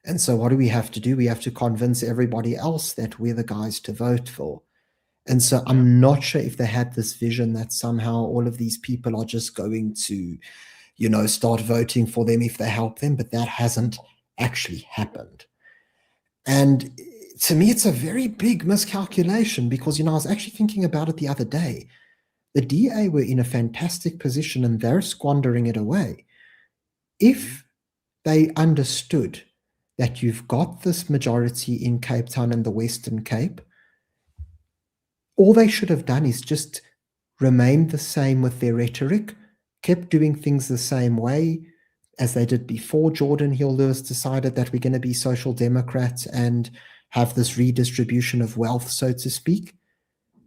And so what do we have to do? We have to convince everybody else that we're the guys to vote for. And so I'm not sure if they had this vision that somehow all of these people are just going to, start voting for them if they help them, but that hasn't actually happened. And to me, it's a very big miscalculation because, I was actually thinking about it the other day. The DA were in a fantastic position and they're squandering it away. If they understood that you've got this majority in Cape Town and the Western Cape, all they should have done is just remained the same with their rhetoric, kept doing things the same way as they did before Jordan Hill Lewis decided that we're going to be social democrats and have this redistribution of wealth, so to speak.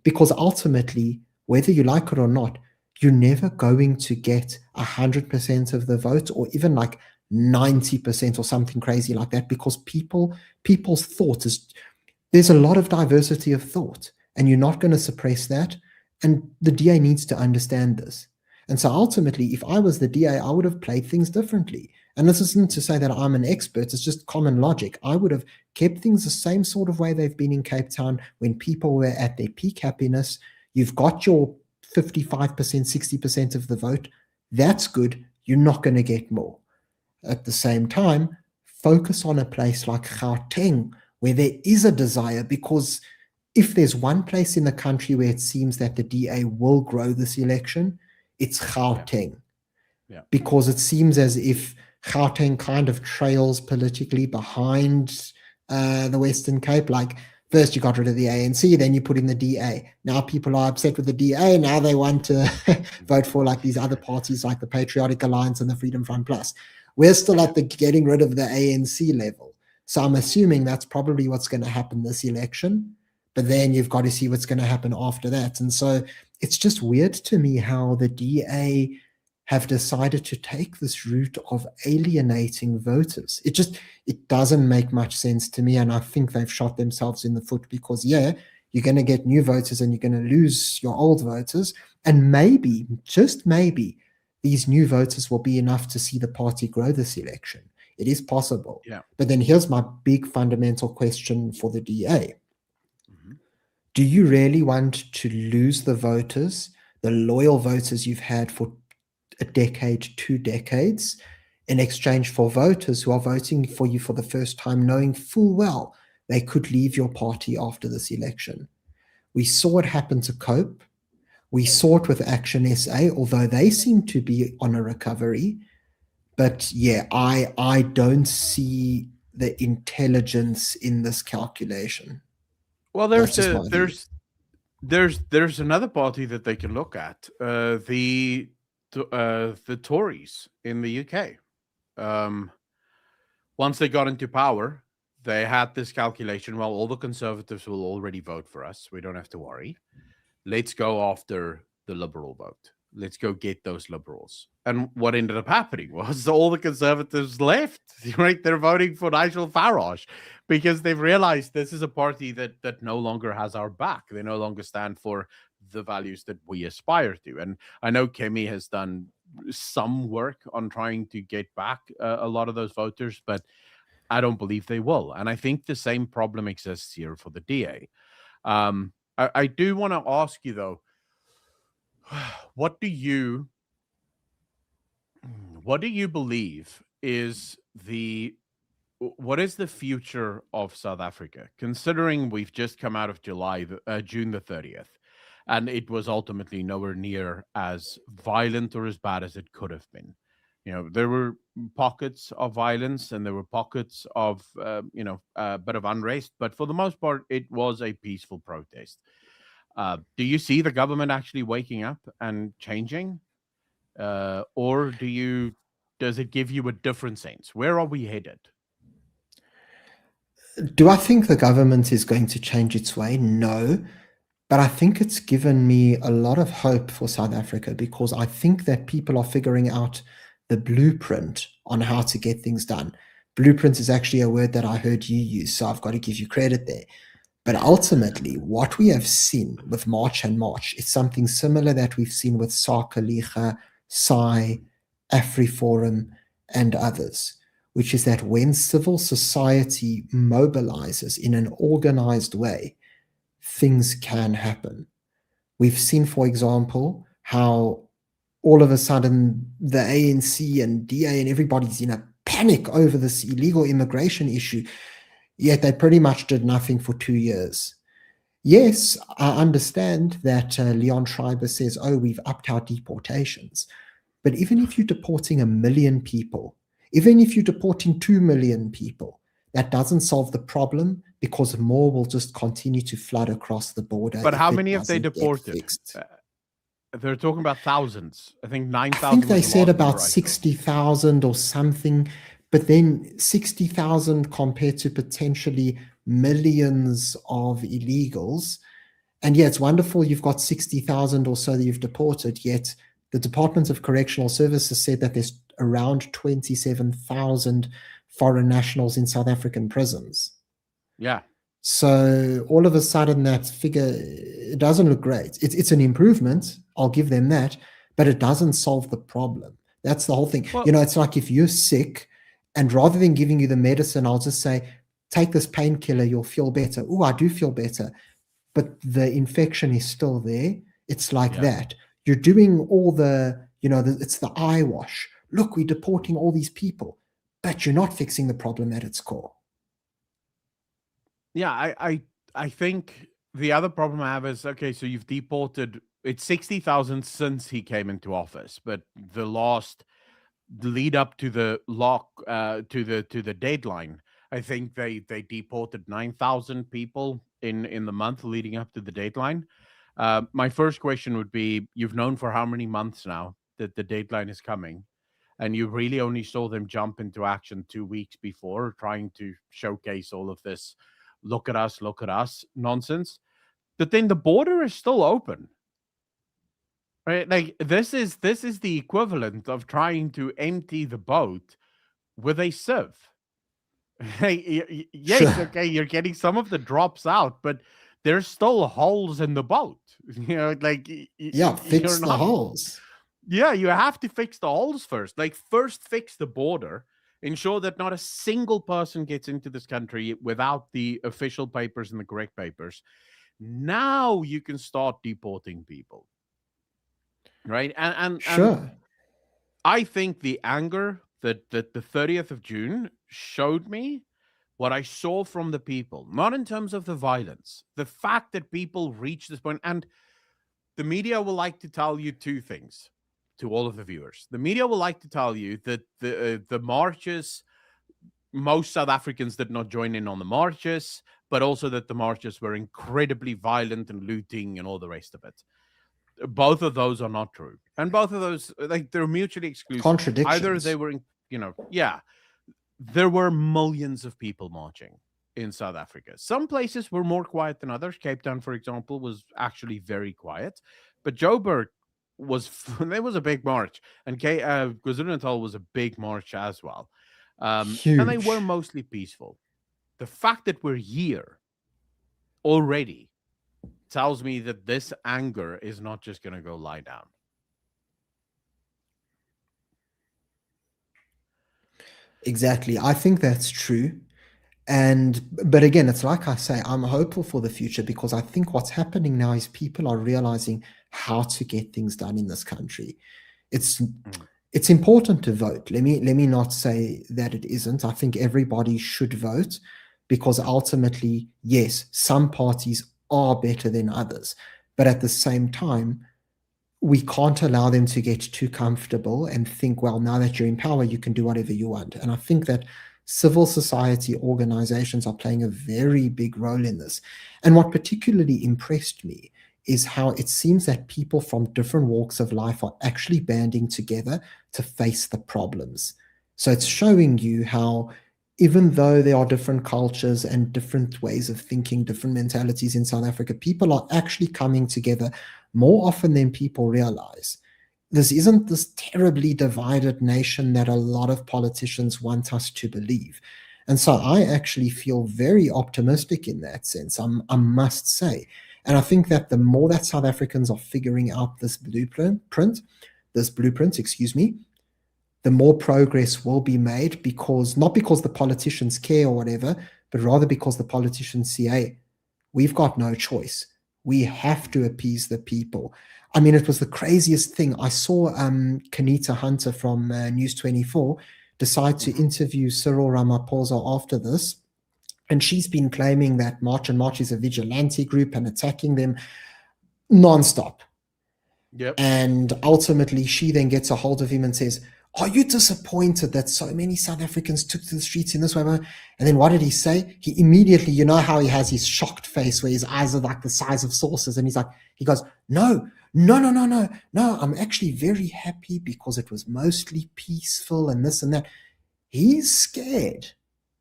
Because ultimately, whether you like it or not, you're never going to get 100% of the vote or even like 90% or something crazy like that, because people's thought is, there's a lot of diversity of thought and you're not going to suppress that. And the DA needs to understand this. And so ultimately, if I was the DA, I would have played things differently. And this isn't to say that I'm an expert, it's just common logic. I would have kept things the same sort of way they've been in Cape Town when people were at their peak happiness. You've got your 55%, 60% of the vote. That's good. You're not going to get more. At the same time, focus on a place like Gauteng, where there is a desire, because if there's one place in the country where it seems that the DA will grow this election, it's Gauteng. Yeah. Because it seems as if Gauteng kind of trails politically behind the Western Cape. Like, first you got rid of the ANC, then you put in the DA. Now people are upset with the DA. Now they want to vote for like these other parties like the Patriotic Alliance and the Freedom Front Plus. We're still at the getting rid of the ANC level. So I'm assuming that's probably what's going to happen this election. But then you've got to see what's going to happen after that. And so it's just weird to me how the DA have decided to take this route of alienating voters. It doesn't make much sense to me. And I think they've shot themselves in the foot because, yeah, you're going to get new voters and you're going to lose your old voters. And maybe, just maybe, these new voters will be enough to see the party grow this election. It is possible. Yeah. But then here's my big fundamental question for the DA. Mm-hmm. Do you really want to lose the voters, the loyal voters you've had for a decade, 2 decades, in exchange for voters who are voting for you for the first time, knowing full well they could leave your party after this election? We saw it happen to Cope. We saw it with Action SA, although they seem to be on a recovery. But yeah, I don't see the intelligence in this calculation. Well, there's another party that they can look at. The Tories in the UK. Once they got into power, they had this calculation. Well, all the Conservatives will already vote for us. We don't have to worry. Let's go after the Liberal vote. Let's go get those Liberals. And what ended up happening was all the Conservatives left, right? They're voting for Nigel Farage because they've realized this is a party that no longer has our back. They no longer stand for the values that we aspire to. And I know Kemi has done some work on trying to get back a lot of those voters, but I don't believe they will. And I think the same problem exists here for the DA. I do want to ask you though, what do you believe is the future of South Africa, considering we've just come out of June the 30th, and it was ultimately nowhere near as violent or as bad as it could have been. There were pockets of violence and there were pockets of, a bit of unrest, but for the most part, it was a peaceful protest. Do you see the government actually waking up and changing? Or does it give you a different sense? Where are we headed? Do I think the government is going to change its way? No. But I think it's given me a lot of hope for South Africa, because I think that people are figuring out the blueprint on how to get things done. Blueprint is actually a word that I heard you use, so I've got to give you credit there. But ultimately, what we have seen with March and March is something similar that we've seen with Sarkaliga, Sai, AfriForum, and others, which is that when civil society mobilizes in an organized way, things can happen. We've seen, for example, how all of a sudden the ANC and DA and everybody's in a panic over this illegal immigration issue, yet they pretty much did nothing for 2 years. Yes, I understand that Leon Schreiber says, oh, we've upped our deportations. But even if you're deporting 1 million people, even if you're deporting 2 million people, that doesn't solve the problem, because more will just continue to flood across the border. But how if it many have they doesn't get deported? fixed. They're talking about thousands. I think I 9,000 think they was the said last number about I saw. 60,000 or something, but then 60,000 compared to potentially millions of illegals. And yeah, it's wonderful you've got 60,000 or so that you've deported, yet the Department of Correctional Services said that there's around 27,000 foreign nationals in South African prisons. Yeah. So all of a sudden, that figure, it doesn't look great. It's an improvement, I'll give them that, but it doesn't solve the problem. That's the whole thing. Well, It's like if you're sick, and rather than giving you the medicine, I'll just say, take this painkiller, you'll feel better. Oh, I do feel better. But the infection is still there. It's like yeah. that. You're doing all it's the eye wash. Look, we're deporting all these people, but you're not fixing the problem at its core. Yeah, I think the other problem I have is, okay, so you've deported, it's 60,000 since he came into office, but the lead up to the to the deadline, I think they deported 9,000 people in the month leading up to the deadline. My first question would be, you've known for how many months now that the deadline is coming, and you really only saw them jump into action 2 weeks before, trying to showcase all of this look at us nonsense. But then the border is still open. Right? Like this is the equivalent of trying to empty the boat with a sieve. Yes, Sure. okay, you're getting some of the drops out, but there's still holes in the boat. Like Yeah, fix you're the not. holes. Yeah, you have to fix the holes first. Like, first fix the border, ensure that not a single person gets into this country without the official papers and the correct papers. Now you can start deporting people, right? And Sure. I think the anger that the 30th of June showed me, what I saw from the people, not in terms of the violence, the fact that people reach this point, and the media will like to tell you two things to all of the viewers. The media will like to tell you that the marches, most South Africans did not join in on the marches, but also that the marches were incredibly violent and looting and all the rest of it. Both of those are not true, and both of those, like, they're mutually exclusive. Either they Contradictions. were, yeah, there were millions of people marching in South Africa. Some places were more quiet than others. Cape Town, for example, was actually very quiet, but Joburg was there was a big march, and KwaZulu-Natal was a big march as well, and they were Huge. mostly peaceful. The fact that we're here already tells me that this anger is not just going to go lie down. Exactly. I think that's true. But again, it's like I say, I'm hopeful for the future because I think what's happening now is people are realizing how to get things done in this country. It's Mm. it's important to vote. Let me not say that it isn't. I think everybody should vote because ultimately, yes, some parties are better than others. But at the same time, we can't allow them to get too comfortable and think, well, now that you're in power, you can do whatever you want. And I think that civil society organizations are playing a very big role in this. And what particularly impressed me is how it seems that people from different walks of life are actually banding together to face the problems. So it's showing you how, even though there are different cultures and different ways of thinking, different mentalities in South Africa, people are actually coming together more often than people realize. This isn't this terribly divided nation that a lot of politicians want us to believe. And so I actually feel very optimistic in that sense, I must say. And I think that the more that South Africans are figuring out this blueprint, excuse me, the more progress will be made because not because the politicians care or whatever, but rather because the politicians see, hey, we've got no choice. We have to appease the people. I mean, it was the craziest thing. I saw Kanita Hunter from News 24 decide to Mhm. interview Cyril Ramaphosa after this. And she's been claiming that March and March is a vigilante group and attacking them nonstop. Yep. And ultimately, she then gets a hold of him and says, are you disappointed that so many South Africans took to the streets in this way? And then what did he say? He immediately, you know how he has his shocked face where his eyes are like the size of saucers. And he goes, no, no, no, no, no, no. I'm actually very happy because it was mostly peaceful and this and that. He's scared.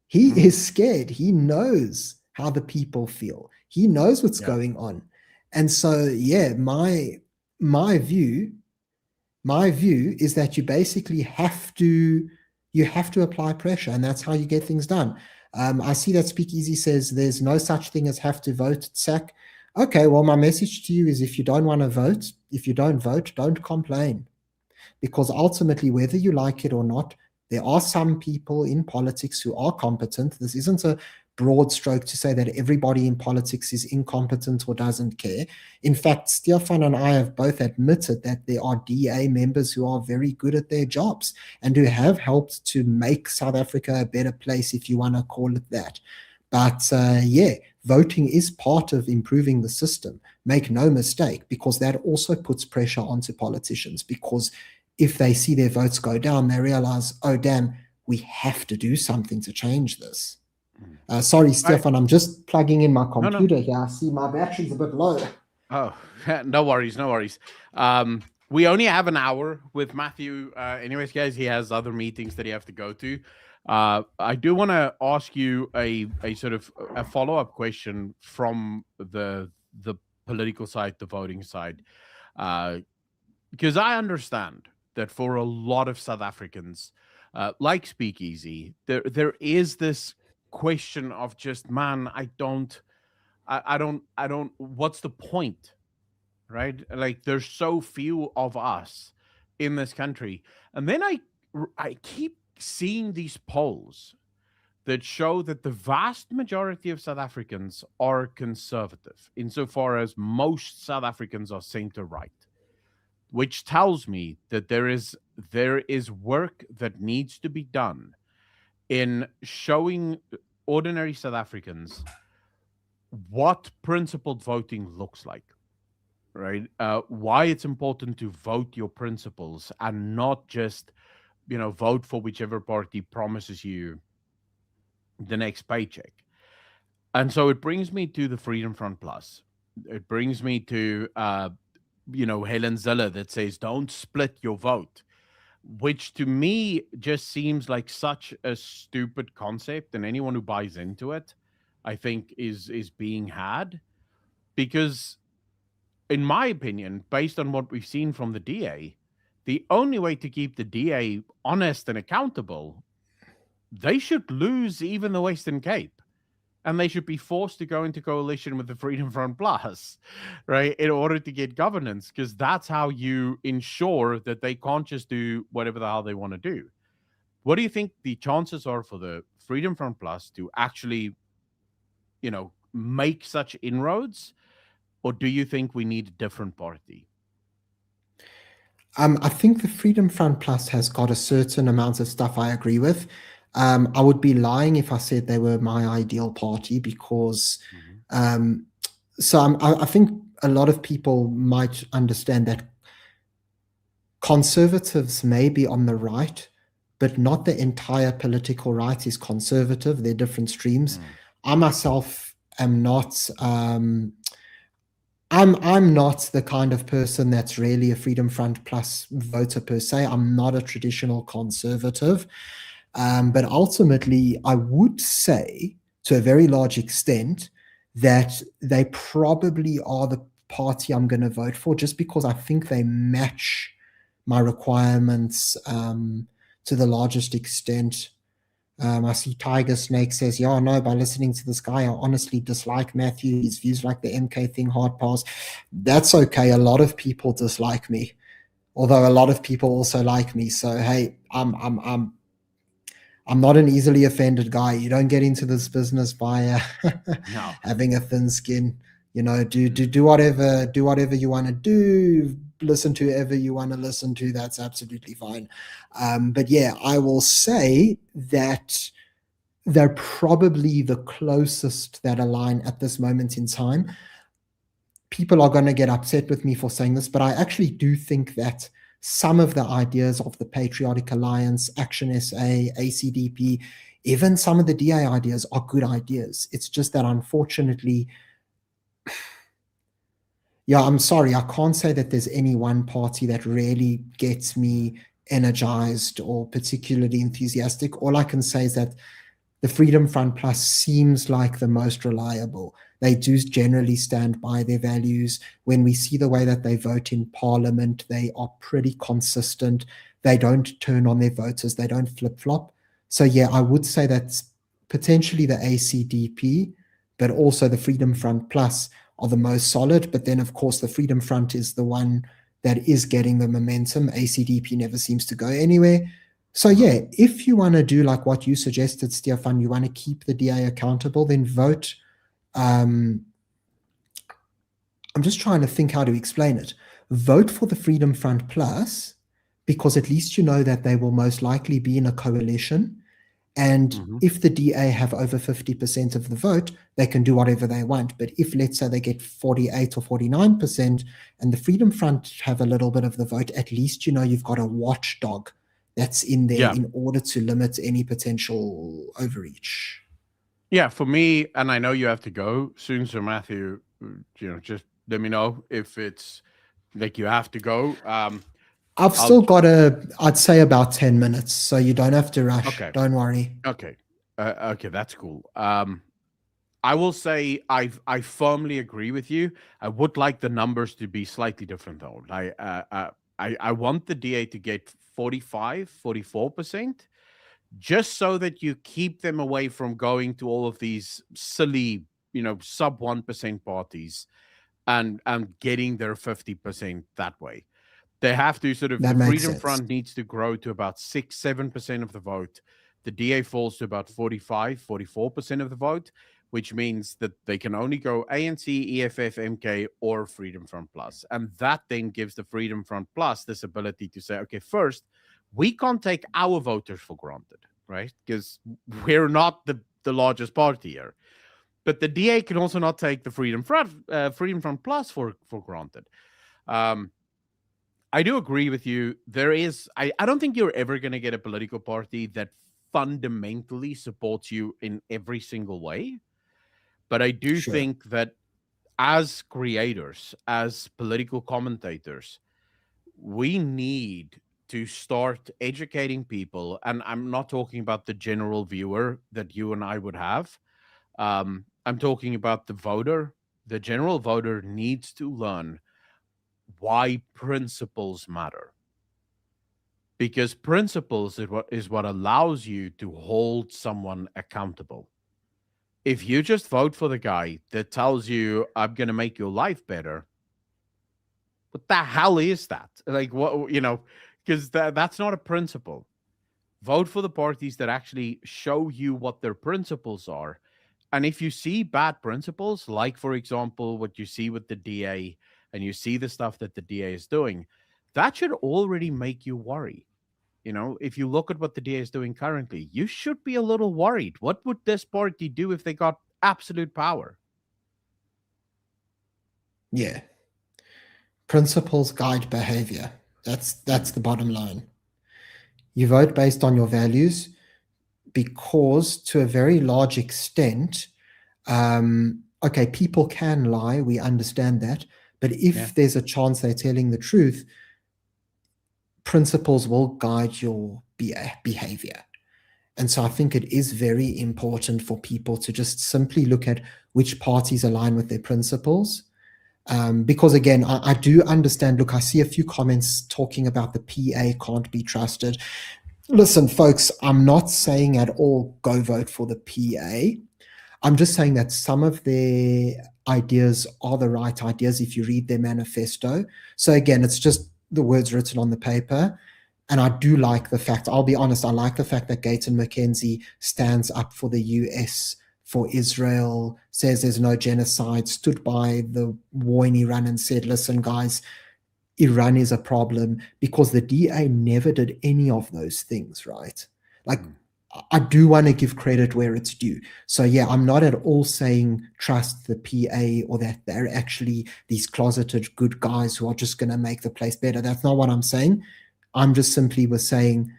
He Mm. is scared. He knows how the people feel. He knows what's Yeah. going on. And so, yeah, my view my view is that you have to apply pressure, and that's how you get things done. I see that Speakeasy says there's no such thing as have to vote, sack. Okay, well, my message to you is if you don't want to vote, if you don't vote, don't complain because ultimately, whether you like it or not, there are some people in politics who are competent. This isn't a broad stroke to say that everybody in politics is incompetent or doesn't care. In fact, Stefan and I have both admitted that there are DA members who are very good at their jobs and who have helped to make South Africa a better place, if you want to call it that. But yeah, voting is part of improving the system. Make no mistake, because that also puts pressure onto politicians because if they see their votes go down, they realize, oh, damn, we have to do something to change this. Mm. Sorry, I Stefan, I'm just plugging in my No, no. computer here. I see my battery's a bit low. Oh, no worries, no worries. We only have an hour with Matthew. Anyways, guys, he has other meetings that he have to go to. I do want to ask you a sort of a follow up question from the political side, the voting side, because I understand that for a lot of South Africans, like Speakeasy, there is this question of just, man, I don't. What's the point, right? Like, there's so few of us in this country, and then I keep seeing these polls that show that the vast majority of South Africans are conservative, insofar as most South Africans are center right, which tells me that there is work that needs to be done in showing ordinary South Africans what principled voting looks like, right? Why it's important to vote your principles and not just, vote for whichever party promises you the next paycheck. And so it brings me to the Freedom Front Plus. It brings me to, Helen Ziller that says, don't split your vote, which to me just seems like such a stupid concept. And anyone who buys into it, I think, is being had because, in my opinion, based on what we've seen from the DA, the only way to keep the DA honest and accountable, they should lose even the Western Cape. and they should be forced to go into coalition with the Freedom Front Plus, right, in order to get governance, because that's how you ensure that they can't just do whatever the hell they want to do. What do you think the chances are for the Freedom Front Plus to actually, make such inroads, or do you think we need a different party? I think the Freedom Front Plus has got a certain amount of stuff I agree with. I would be lying if I said they were my ideal party because, Mhm. um, I think a lot of people might understand that conservatives may be on the right, but not the entire political right is conservative. They're different streams. Mm. I myself am not. I'm not the kind of person that's really a Freedom Front Plus voter per se. I'm not a traditional conservative. But ultimately, I would say to a very large extent that they probably are the party I'm going to vote for just because I think they match my requirements to the largest extent. I see Tiger Snake says, yeah, no, by listening to this guy, I honestly dislike Mathew. His views like the MK thing, hard pass. That's okay. A lot of people dislike me, although a lot of people also like me. So hey, I'm not an easily offended guy. You don't get into this business by No. having a thin skin. Do whatever you want to do. Listen to whoever you want to listen to. That's absolutely fine. But yeah, I will say that they're probably the closest that align at this moment in time. People are going to get upset with me for saying this, but I actually do think that some of the ideas of the Patriotic Alliance, Action SA, ACDP, even some of the DA ideas are good ideas. It's just that unfortunately, yeah, I'm sorry, I can't say that there's any one party that really gets me energized or particularly enthusiastic. All I can say is that the Freedom Front Plus seems like the most reliable. They do generally stand by their values. When we see the way that they vote in Parliament, they are pretty consistent. They don't turn on their voters, they don't flip flop. So, yeah, I would say that potentially the ACDP, but also the Freedom Front Plus are the most solid. But then, of course, the Freedom Front is the one that is getting the momentum. ACDP never seems to go anywhere. So No. yeah, if you want to do like what you suggested, Stefan, you want to keep the DA accountable, then vote. Um, I'm just trying to think how to explain it. Vote for the Freedom Front Plus because at least you know that they will most likely be in a coalition. And Mhm. if the DA have over 50% of the vote, they can do whatever they want. But if, let's say, they get 48 or 49% and the Freedom Front have a little bit of the vote, at least you know you've got a watchdog that's in there Yeah. in order to limit any potential overreach. Yeah, for me, and I know you have to go soon, so Matthew, just let me know if it's like you have to go. I've I'll still got I'd say about 10 minutes, so you don't have to rush. Okay. Don't worry. Okay. Okay, that's cool. I will say I firmly agree with you. I would like the numbers to be slightly different though. I want the DA to get 45, 44%, just so that you keep them away from going to all of these silly, sub 1% parties and getting their 50% that way. They have to sort of, That the makes Freedom sense. Front needs to grow to about 6, 7% of the vote. The DA falls to about 45, 44% of the vote, which means that they can only go ANC, EFF, MK, or Freedom Front Plus. And that then gives the Freedom Front Plus this ability to say, okay, first, we can't take our voters for granted, right? Because we're not the largest party here. But the DA can also not take the Freedom Front Plus for granted. Um, I do agree with you. I don't think you're ever going to get a political party that fundamentally supports you in every single way. But I do Sure. think that as creators, as political commentators, we need to start educating people. And I'm not talking about the general viewer that you and I would have. I'm talking about the voter. The general voter needs to learn why principles matter, because principles is what allows you to hold someone accountable. If you just vote for the guy that tells you, I'm going to make your life better, what the hell is that? Like, what, because that's not a principle. Vote for the parties that actually show you what their principles are. And if you see bad principles, like, for example, what you see with the DA, and you see the stuff that the DA is doing, that should already make you worry. If you look at what the DA is doing currently, you should be a little worried. What would this party do if they got absolute power? Yeah. Principles guide behavior. That's the bottom line. You vote based on your values because, to a very large extent, okay, people can lie. We understand that. But Yeah. if there's a chance they're telling the truth, principles will guide your behavior. And so I think it is very important for people to just simply look at which parties align with their principles. Because again, I do understand. Look, I see a few comments talking about the PA can't be trusted. Listen, folks, I'm not saying at all go vote for the PA. I'm just saying that some of their ideas are the right ideas if you read their manifesto. So again, it's just the words written on the paper. And I do like the fact, I'll be honest, I like the fact that Gayton McKenzie stands up for the US, for Israel, says there's no genocide, stood by the war in Iran and said, listen, guys, Iran is a problem, because the DA never did any of those things, right? Like, I do want to give credit where it's due. So yeah, I'm not at all saying trust the PA or that they're actually these closeted good guys who are just going to make the place better. That's not what I'm saying. I'm just simply was saying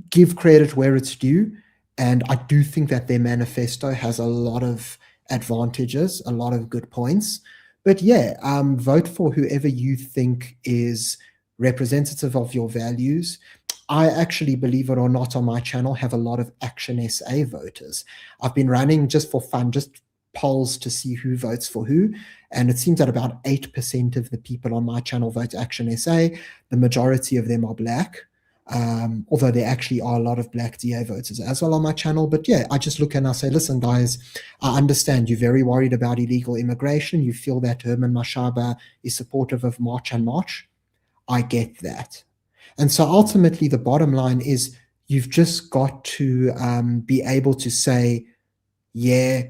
give credit where it's due. And I do think that their manifesto has a lot of advantages, a lot of good points. But yeah, vote for whoever you think is representative of your values. I actually, believe it or not, on my channel have a lot of Action SA voters. I've been running just for fun, just polls to see who votes for who. And it seems that about 8% of the people on my channel vote Action SA. The majority of them are black. Although there actually are a lot of black DA voters as well on my channel. But yeah, I just look and I say, listen, guys, I understand you're very worried about illegal immigration. You feel that Herman Mashaba is supportive of March and March. I get that. And so ultimately, the bottom line is you've just got to be able to say, yeah,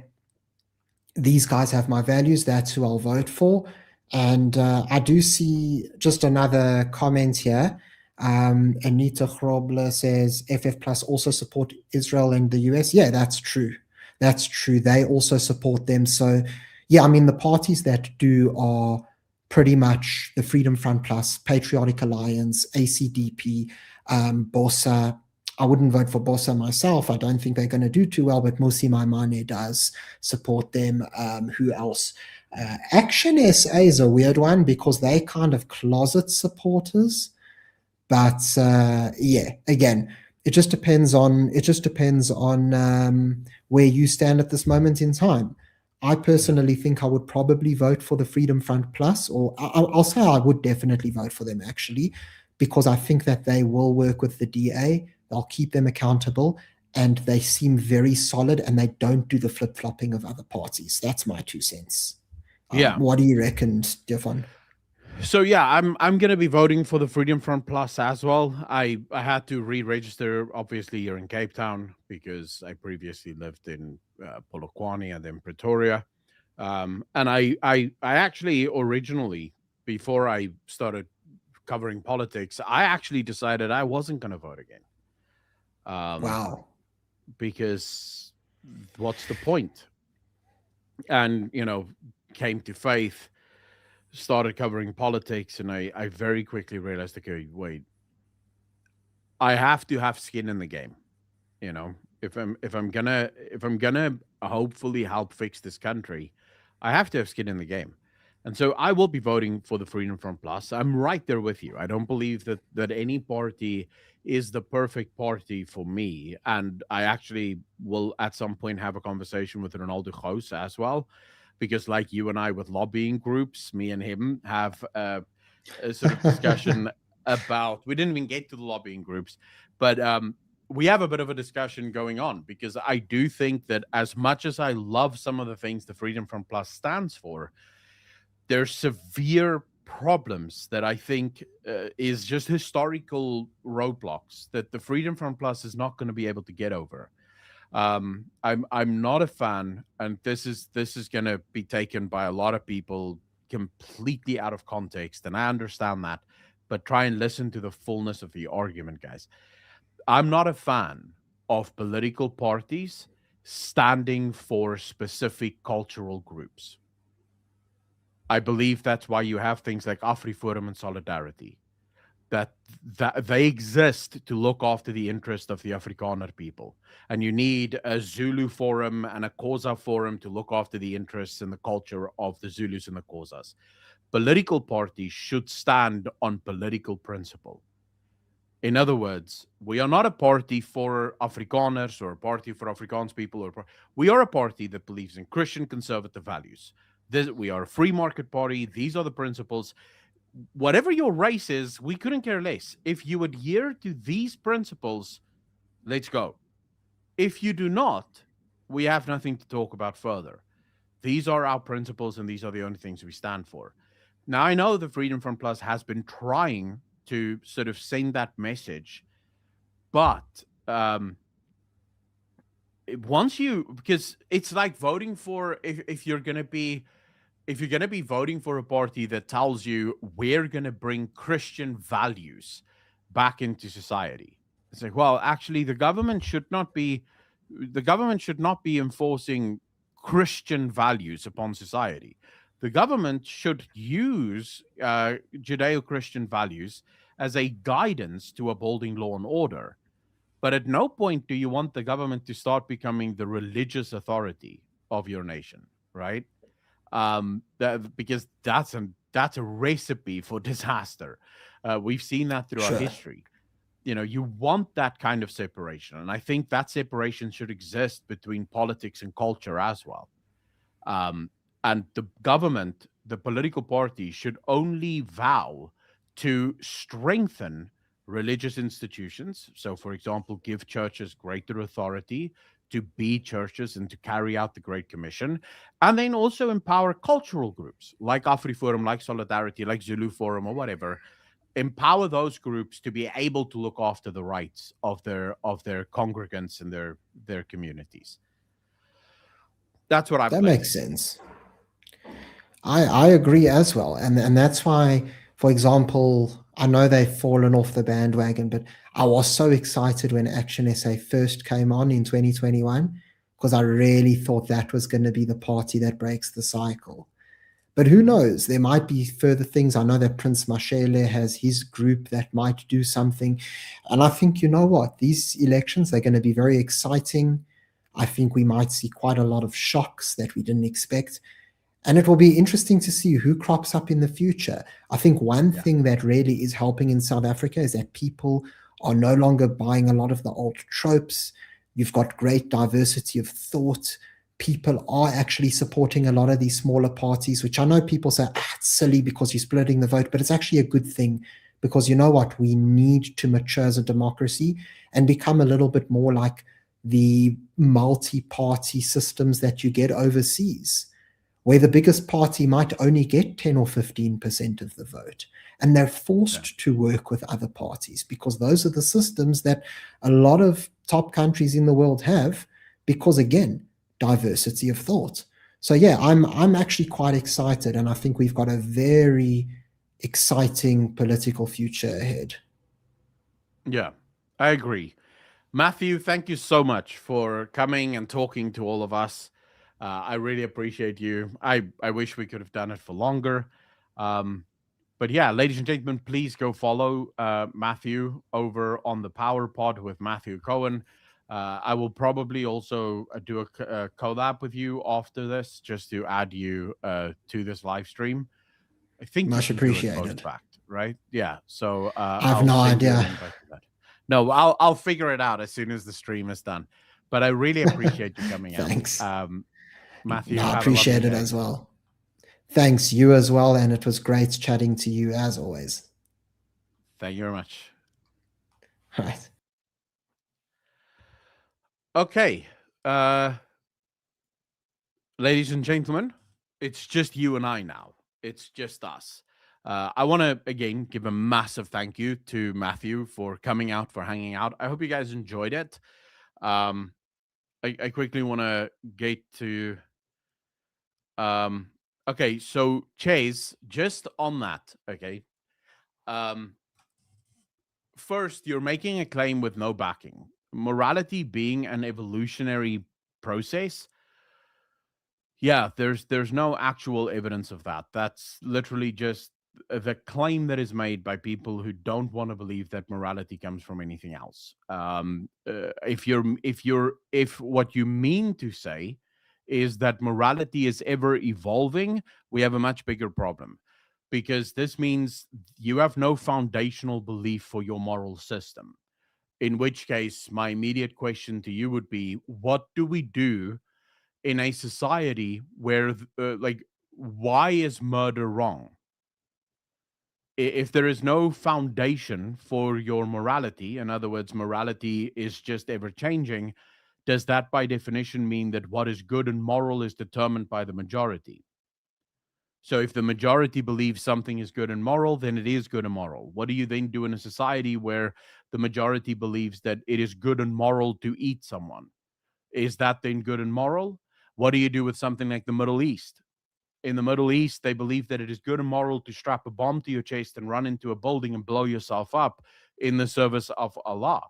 these guys have my values. That's who I'll vote for. And I do see just another comment here. Anita Chrobler says FF Plus also support Israel and the US. Yeah, that's true. That's true. They also support them. So, yeah, I mean, the parties that do are pretty much the Freedom Front Plus, Patriotic Alliance, ACDP, BOSA. I wouldn't vote for BOSA myself. I don't think they're going to do too well, but Musi Maimane does support them. Who else? Action SA is a weird one because they kind of closet supporters. But yeah, again, it just depends on where you stand at this moment in time. I personally think I would probably vote for the Freedom Front Plus, or I'll say I would definitely vote for them actually, because I think that they will work with the DA. They'll keep them accountable, and they seem very solid, and they don't do the flip flopping of other parties. That's my 2 cents. Yeah. What do you reckon, Stefan? So yeah, I'm gonna be voting for the Freedom Front Plus as well. I had to re-register, obviously, here in Cape Town because I previously lived in Polokwane and then Pretoria. And I actually originally, before I started covering politics, I actually decided I wasn't gonna vote again. Wow. Because what's the point? And came to faith, started covering politics, and I very quickly realized, okay, wait, I have to have skin in the game. If I'm gonna hopefully help fix this country, I have to have skin in the game. And so I will be voting for the Freedom Front Plus. I'm right there with you. I don't believe that any party is the perfect party for me. And I actually will at some point have a conversation with Ronaldo Gous as well. Because like you and I with lobbying groups, me and him have a sort of discussion about, we didn't even get to the lobbying groups, but we have a bit of a discussion going on, because I do think that as much as I love some of the things the Freedom Front Plus stands for, there's severe problems that I think is just historical roadblocks that the Freedom Front Plus is not going to be able to get over. I'm not a fan, and this is going to be taken by a lot of people completely out of context, and I understand that, but try and listen to the fullness of the argument, guys. I'm not a fan of political parties standing for specific cultural groups. I believe that's why you have things like AfriForum and Solidarity, that they exist to look after the interest of the Afrikaner people. And you need a Zulu forum and a Xhosa forum to look after the interests and the culture of the Zulus and the Xhosas. Political parties should stand on political principle. In other words, we are not a party for Afrikaners or a party for Afrikaans people. We are a party that believes in Christian conservative values. We are a free market party. These are the principles. Whatever your race is, we couldn't care less. If you adhere to these principles, let's go. If you do not, we have nothing to talk about further. These are our principles, and these are the only things we stand for. Now, I know the Freedom Front Plus has been trying to sort of send that message, but once you, because it's like voting for, if you're going to be voting for a party that tells you we're going to bring Christian values back into society, it's like, well, actually the government should not be enforcing Christian values upon society. The government should use Judeo-Christian values as a guidance to upholding law and order. But at no point do you want the government to start becoming the religious authority of your nation, right? Because that's a recipe for disaster. We've seen that through our history. You want that kind of separation, and I think that separation should exist between politics and culture as well. And the government, the political party, should only vow to strengthen religious institutions. So, for example, give churches greater authority to be churches and to carry out the Great Commission, and then also empower cultural groups like AfriForum, like Solidarity, like Zulu Forum, or whatever. Empower those groups to be able to look after the rights of their congregants and their communities. That's what I believe. That makes sense. I agree as well. And that's why, for example, I know they've fallen off the bandwagon, but I was so excited when Action SA first came on in 2021, because I really thought that was going to be the party that breaks the cycle. But who knows? There might be further things. I know that Prince Mashele has his group that might do something. And I think, you know what? These elections, they're going to be very exciting. I think we might see quite a lot of shocks that we didn't expect. And it will be interesting to see who crops up in the future. I think one thing that really is helping in South Africa is that people are no longer buying a lot of the old tropes. You've got great diversity of thought. People are actually supporting a lot of these smaller parties, which I know people say, it's silly because you're splitting the vote, but it's actually a good thing, because you know what? We need to mature as a democracy and become a little bit more like the multi-party systems that you get overseas, where the biggest party might only get 10 or 15% of the vote. And they're forced to work with other parties, because those are the systems that a lot of top countries in the world have, because, again, diversity of thought. So, yeah, I'm actually quite excited, and I think we've got a very exciting political future ahead. Yeah, I agree. Mathew, thank you so much for coming and talking to all of us. I really appreciate you. I wish we could have done it for longer. But yeah, ladies and gentlemen, please go follow Mathew over on the Power Pod with Mathew Cohen. I will probably also do a collab with you after this, just to add you to this live stream. I think much you can appreciated. do it post-fact, right? Yeah. So I have no idea. No, I'll figure it out as soon as the stream is done. But I really appreciate you coming Thanks. out. Mathew, no, I appreciate it as well. Thanks, you as well, and it was great chatting to you as always. Thank you very much. All right. Okay. Uh, Ladies and gentlemen, it's just you and I now. It's just us. I want to again give a massive thank you to Mathew for coming out, for hanging out. I hope you guys enjoyed it. Um, I quickly want to get to. Um, okay, so Chase, just on that. Okay. Um, First, you're making a claim with no backing. Morality being an evolutionary process. Yeah, there's no actual evidence of that. That's literally just the claim that is made by people who don't want to believe that morality comes from anything else. If what you mean to say is that morality is ever evolving, we have a much bigger problem, because this means you have no foundational belief for your moral system. In which case, my immediate question to you would be, what do we do in a society where like, why is murder wrong? If there is no foundation for your morality, in other words, morality is just ever changing, does that by definition mean that what is good and moral is determined by the majority? So if the majority believes something is good and moral, then it is good and moral. What do you then do in a society where the majority believes that it is good and moral to eat someone? Is that then good and moral? What do you do with something like the Middle East? In the Middle East, they believe that it is good and moral to strap a bomb to your chest and run into a building and blow yourself up in the service of Allah.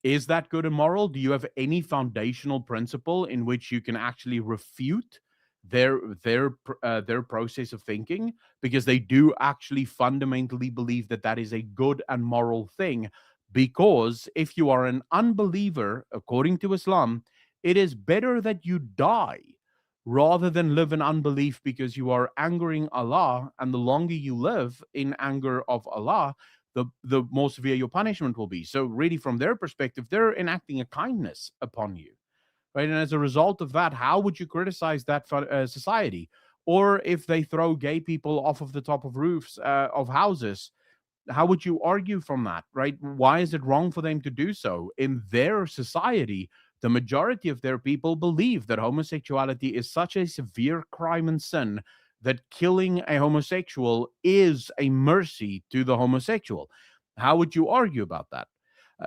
Is that good and moral? Do you have any foundational principle in which you can actually refute their process of thinking? Because they do actually fundamentally believe that that is a good and moral thing. Because if you are an unbeliever, according to Islam, it is better that you die rather than live in unbelief, because you are angering Allah, and the longer you live in anger of Allah, the more severe your punishment will be. So really, from their perspective, they're enacting a kindness upon you, right? And as a result of that, how would you criticize that society? Or if they throw gay people off of the top of roofs of houses, how would you argue from that, right? Why is it wrong for them to do so? In their society, the majority of their people believe that homosexuality is such a severe crime and sin that killing a homosexual is a mercy to the homosexual. How would you argue about that?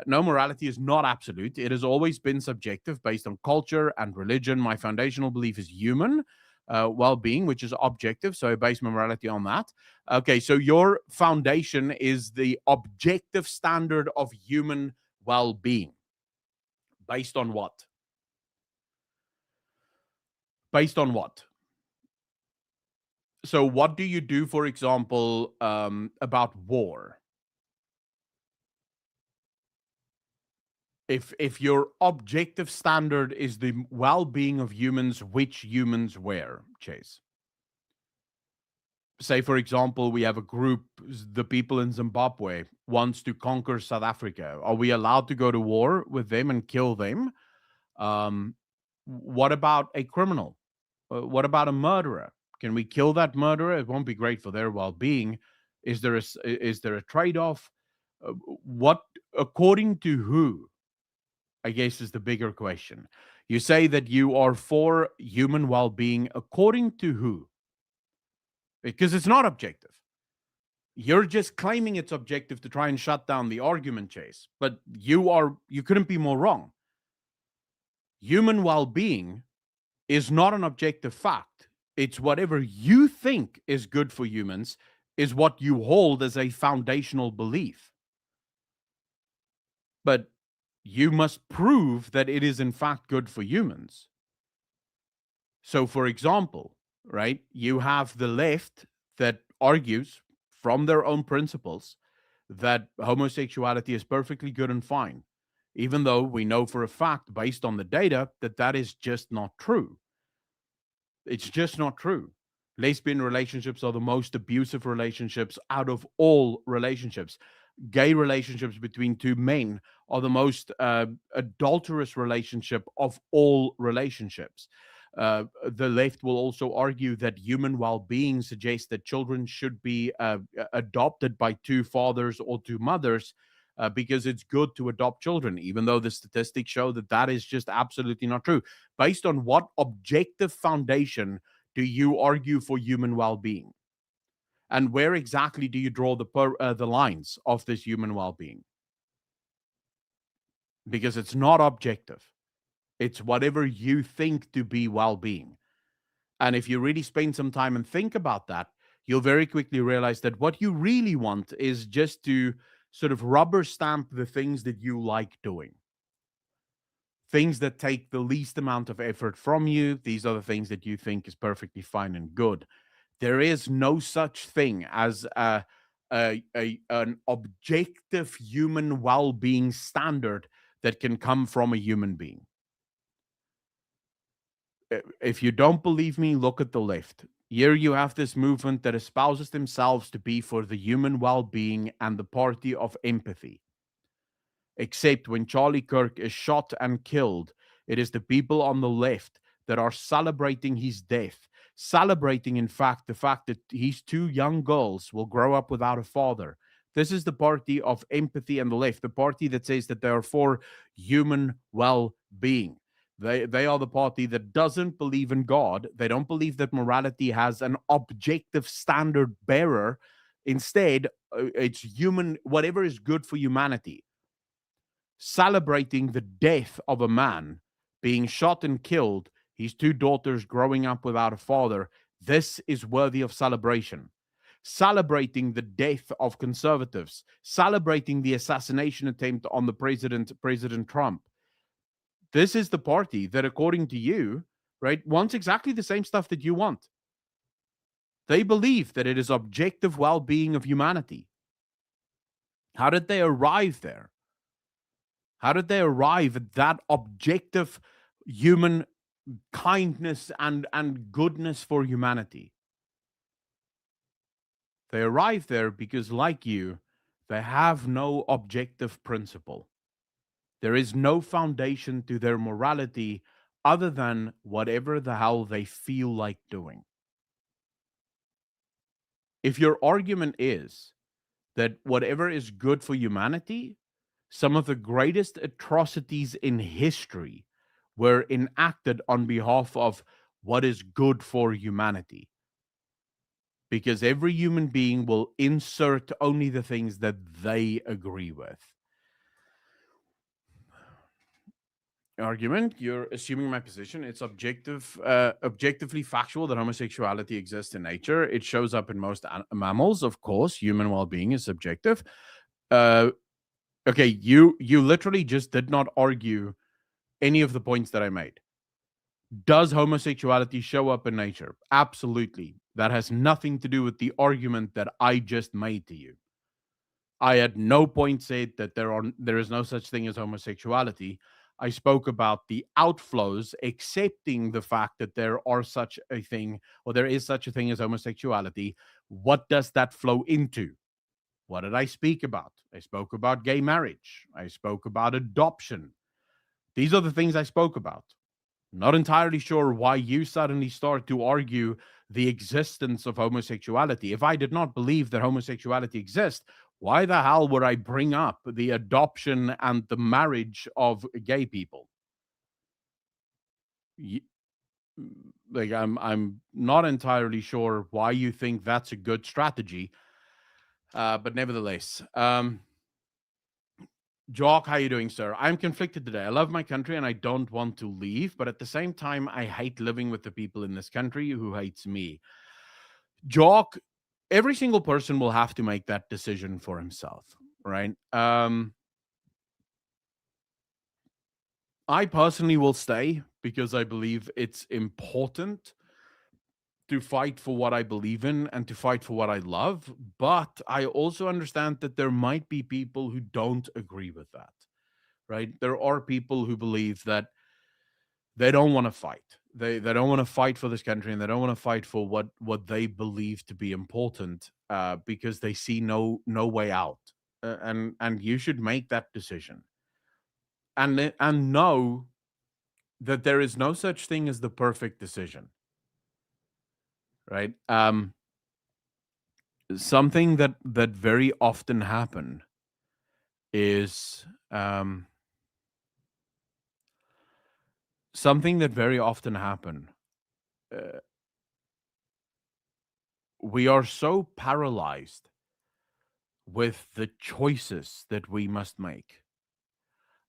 No, morality is not absolute. It has always been subjective based on culture and religion. My foundational belief is human well being, which is objective. So I base my morality on that. Okay, so your foundation is the objective standard of human well being. Based on what? Based on what? So, what do you do, for example, about war? If your objective standard is the well-being of humans, which humans where, Chase? Say, for example, we have a group, the people in Zimbabwe wants to conquer South Africa. Are we allowed to go to war with them and kill them? Um, what about a criminal? What about a murderer? Can we kill that murderer? It won't be great for their well-being. Is there a trade-off? What, according to who? I guess is the bigger question. You say that you are for human well-being, according to who? Because it's not objective. You're just claiming it's objective to try and shut down the argument, Chase. But you couldn't be more wrong. Human well-being is not an objective fact. It's whatever you think is good for humans is what you hold as a foundational belief. But you must prove that it is in fact good for humans. So, for example, right, you have the left that argues from their own principles that homosexuality is perfectly good and fine, even though we know for a fact, based on the data, that that is just not true. It's just not true. Lesbian relationships are the most abusive relationships out of all relationships. Gay relationships between two men are the most adulterous relationship of all relationships. The left will also argue that human well-being suggests that children should be adopted by two fathers or two mothers. because it's good to adopt children, even though the statistics show that that is just absolutely not true. Based on what objective foundation do you argue for human well-being? And where exactly do you draw the lines of this human well-being? Because it's not objective. It's whatever you think to be well-being. And if you really spend some time and think about that, you'll very quickly realize that what you really want is just to sort of rubber stamp the things that you like doing. Things that take the least amount of effort from you. These are the things that you think is perfectly fine and good. There is no such thing as an objective human well-being standard that can come from a human being. If you don't believe me, look at the left. Here you have this movement that espouses themselves to be for the human well-being and the party of empathy. Except when Charlie Kirk is shot and killed, it is the people on the left that are celebrating his death, celebrating, in fact, the fact that his two young girls will grow up without a father. This is the party of empathy and the left, the party that says that they are for human well-being. They are the party that doesn't believe in God. They don't believe that morality has an objective standard bearer. Instead, it's human, whatever is good for humanity. Celebrating the death of a man being shot and killed, his two daughters growing up without a father, this is worthy of celebration. Celebrating the death of conservatives, celebrating the assassination attempt on the President Trump. This is the party that, according to you, right, wants exactly the same stuff that you want. They believe that it is objective well-being of humanity. How did they arrive there? How did they arrive at that objective human kindness and goodness for humanity? They arrive there because, like you, they have no objective principle. There is no foundation to their morality other than whatever the hell they feel like doing. If your argument is that whatever is good for humanity, some of the greatest atrocities in history were enacted on behalf of what is good for humanity. Because every human being will insert only the things that they agree with. Argument, you're assuming my position. It's objectively factual that homosexuality exists in nature. It shows up in most mammals. Of course, human well-being is subjective. Okay, you literally just did not argue any of the points that I made. Does homosexuality show up in nature? Absolutely. That has nothing to do with the argument that I just made to you. I at no point said that there is no such thing as homosexuality. I spoke about the outflows, accepting the fact that there are such a thing, or there is such a thing as homosexuality. What does that flow into? What did I speak about? I spoke about gay marriage. I spoke about adoption. These are the things I spoke about. Not entirely sure why you suddenly start to argue the existence of homosexuality. If I did not believe that homosexuality exists, why the hell would I bring up the adoption and the marriage of gay people? Like I'm not entirely sure why you think that's a good strategy, but nevertheless, Jock, how you doing, sir? I'm conflicted today. I love my country and I don't want to leave, but at the same time, I hate living with the people in this country who hates me. Jock, every single person will have to make that decision for himself, right? I personally will stay because I believe it's important to fight for what I believe in and to fight for what I love. But I also understand that there might be people who don't agree with that, right? There are people who believe that they don't want to fight. They don't want to fight for this country, and they don't want to fight for what they believe to be important because they see no way out. And you should make that decision and know that there is no such thing as the perfect decision, right? Something that very often happen is something that very often happen. Uh, we are so paralyzed with the choices that we must make.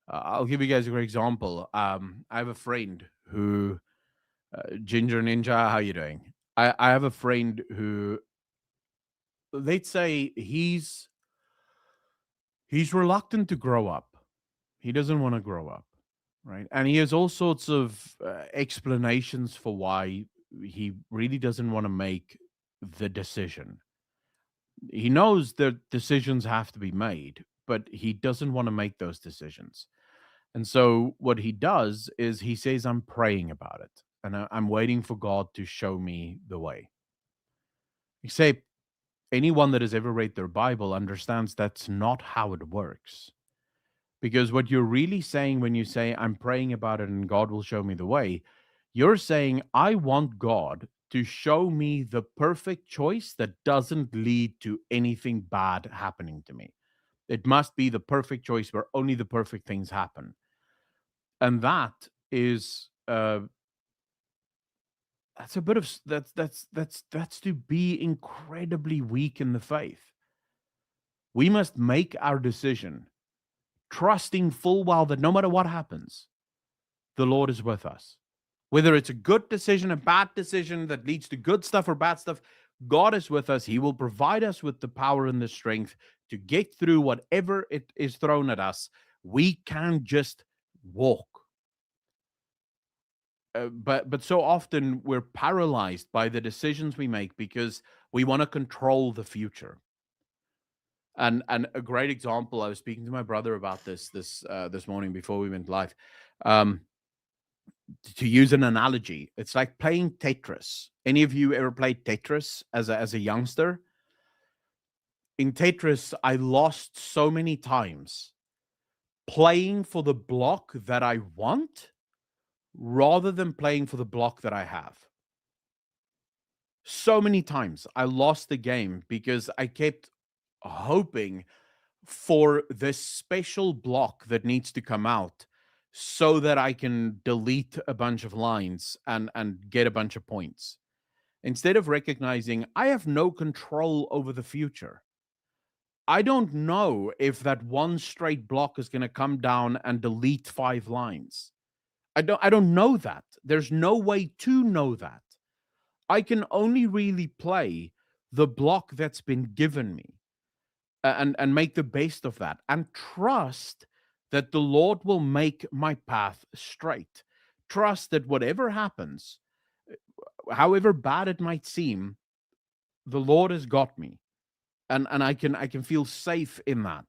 I'll give you guys a great example. I have a friend who, Ginger Ninja, how you doing? I have a friend who, they'd say he's reluctant to grow up. He doesn't want to grow up, right? And he has all sorts of explanations for why he really doesn't want to make the decision. He knows that decisions have to be made, but he doesn't want to make those decisions. And so what he does is he says, I'm praying about it and I'm waiting for God to show me the way. Except anyone that has ever read their Bible understands that's not how it works. Because what you're really saying when you say, I'm praying about it and God will show me the way, you're saying, I want God to show me the perfect choice that doesn't lead to anything bad happening to me. It must be the perfect choice where only the perfect things happen. And that is that's a bit of that's to be incredibly weak in the faith. We must make our decision trusting full well that no matter what happens, the Lord is with us. Whether it's a good decision, a bad decision that leads to good stuff or bad stuff, God is with us. He will provide us with the power and the strength to get through whatever it is thrown at us. We can just walk. But so often we're paralyzed by the decisions we make because we want to control the future. And a great example, I was speaking to my brother about this morning before we went live. Um, to use an analogy, it's like playing Tetris. Any of you ever played Tetris as a youngster? In Tetris, I lost so many times playing for the block that I want rather than playing for the block that I have. So many times I lost the game because I kept hoping for this special block that needs to come out so that I can delete a bunch of lines and get a bunch of points. Instead of recognizing I have no control over the future. I don't know if that one straight block is going to come down and delete 5 lines. I don't know that. There's no way to know that. I can only really play the block that's been given me and make the best of that and trust that the Lord will make my path straight. Trust that whatever happens, however bad it might seem, the Lord has got me. And I can feel safe in that.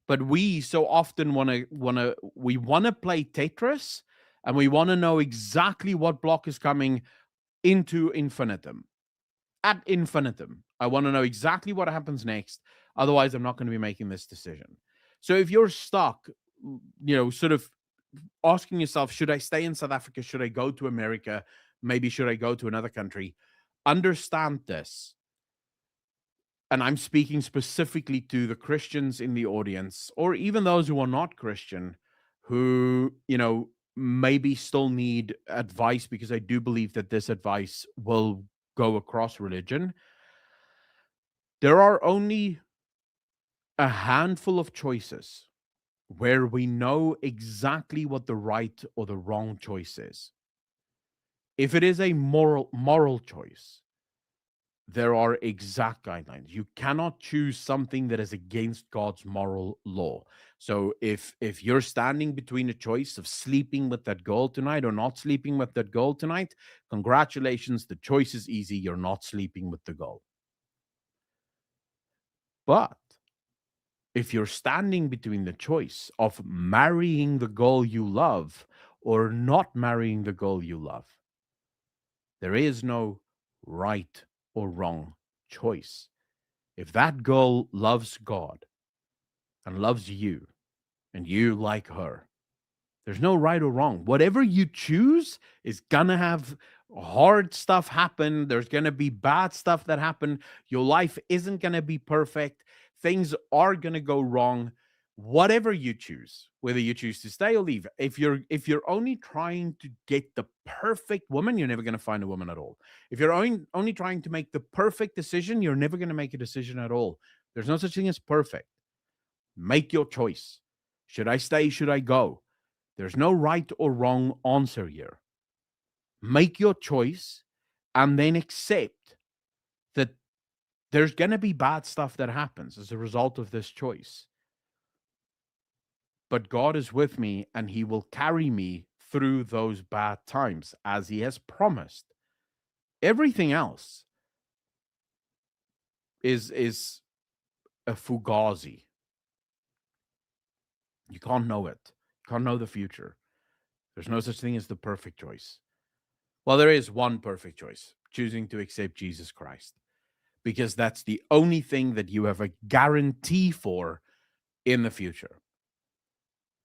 But we so often want to play Tetris and we want to know exactly what block is coming into infinitum. At infinitum. I want to know exactly what happens next. Otherwise, I'm not going to be making this decision. So if you're stuck, sort of asking yourself, should I stay in South Africa? Should I go to America? Maybe should I go to another country? Understand this. And I'm speaking specifically to the Christians in the audience, or even those who are not Christian, who, maybe still need advice, because I do believe that this advice will go across religion. There are only a handful of choices where we know exactly what the right or the wrong choice is. If it is a moral choice, there are exact guidelines. You cannot choose something that is against God's moral law. So if you're standing between a choice of sleeping with that girl tonight or not sleeping with that girl tonight, congratulations, the choice is easy. You're not sleeping with the girl. But if you're standing between the choice of marrying the girl you love or not marrying the girl you love, there is no right or wrong choice. If that girl loves God and loves you and you like her, there's no right or wrong. Whatever you choose is gonna have hard stuff happen. There's gonna be bad stuff that happen. Your life isn't gonna be perfect. Things are gonna go wrong. whatever you choose, whether you choose to stay or leave, if you're only trying to get the perfect woman, you're never going to find a woman at all. If you're only trying to make the perfect decision, you're never going to make a decision at all. There's no such thing as perfect. Make your choice. Should I stay? Should I go? There's no right or wrong answer here. Make your choice and then accept that there's going to be bad stuff that happens as a result of this choice. But God is with me and he will carry me through those bad times as he has promised. Everything else is a fugazi. You can't know it. You can't know the future. There's no such thing as the perfect choice. Well, there is one perfect choice, choosing to accept Jesus Christ, because that's the only thing that you have a guarantee for in the future.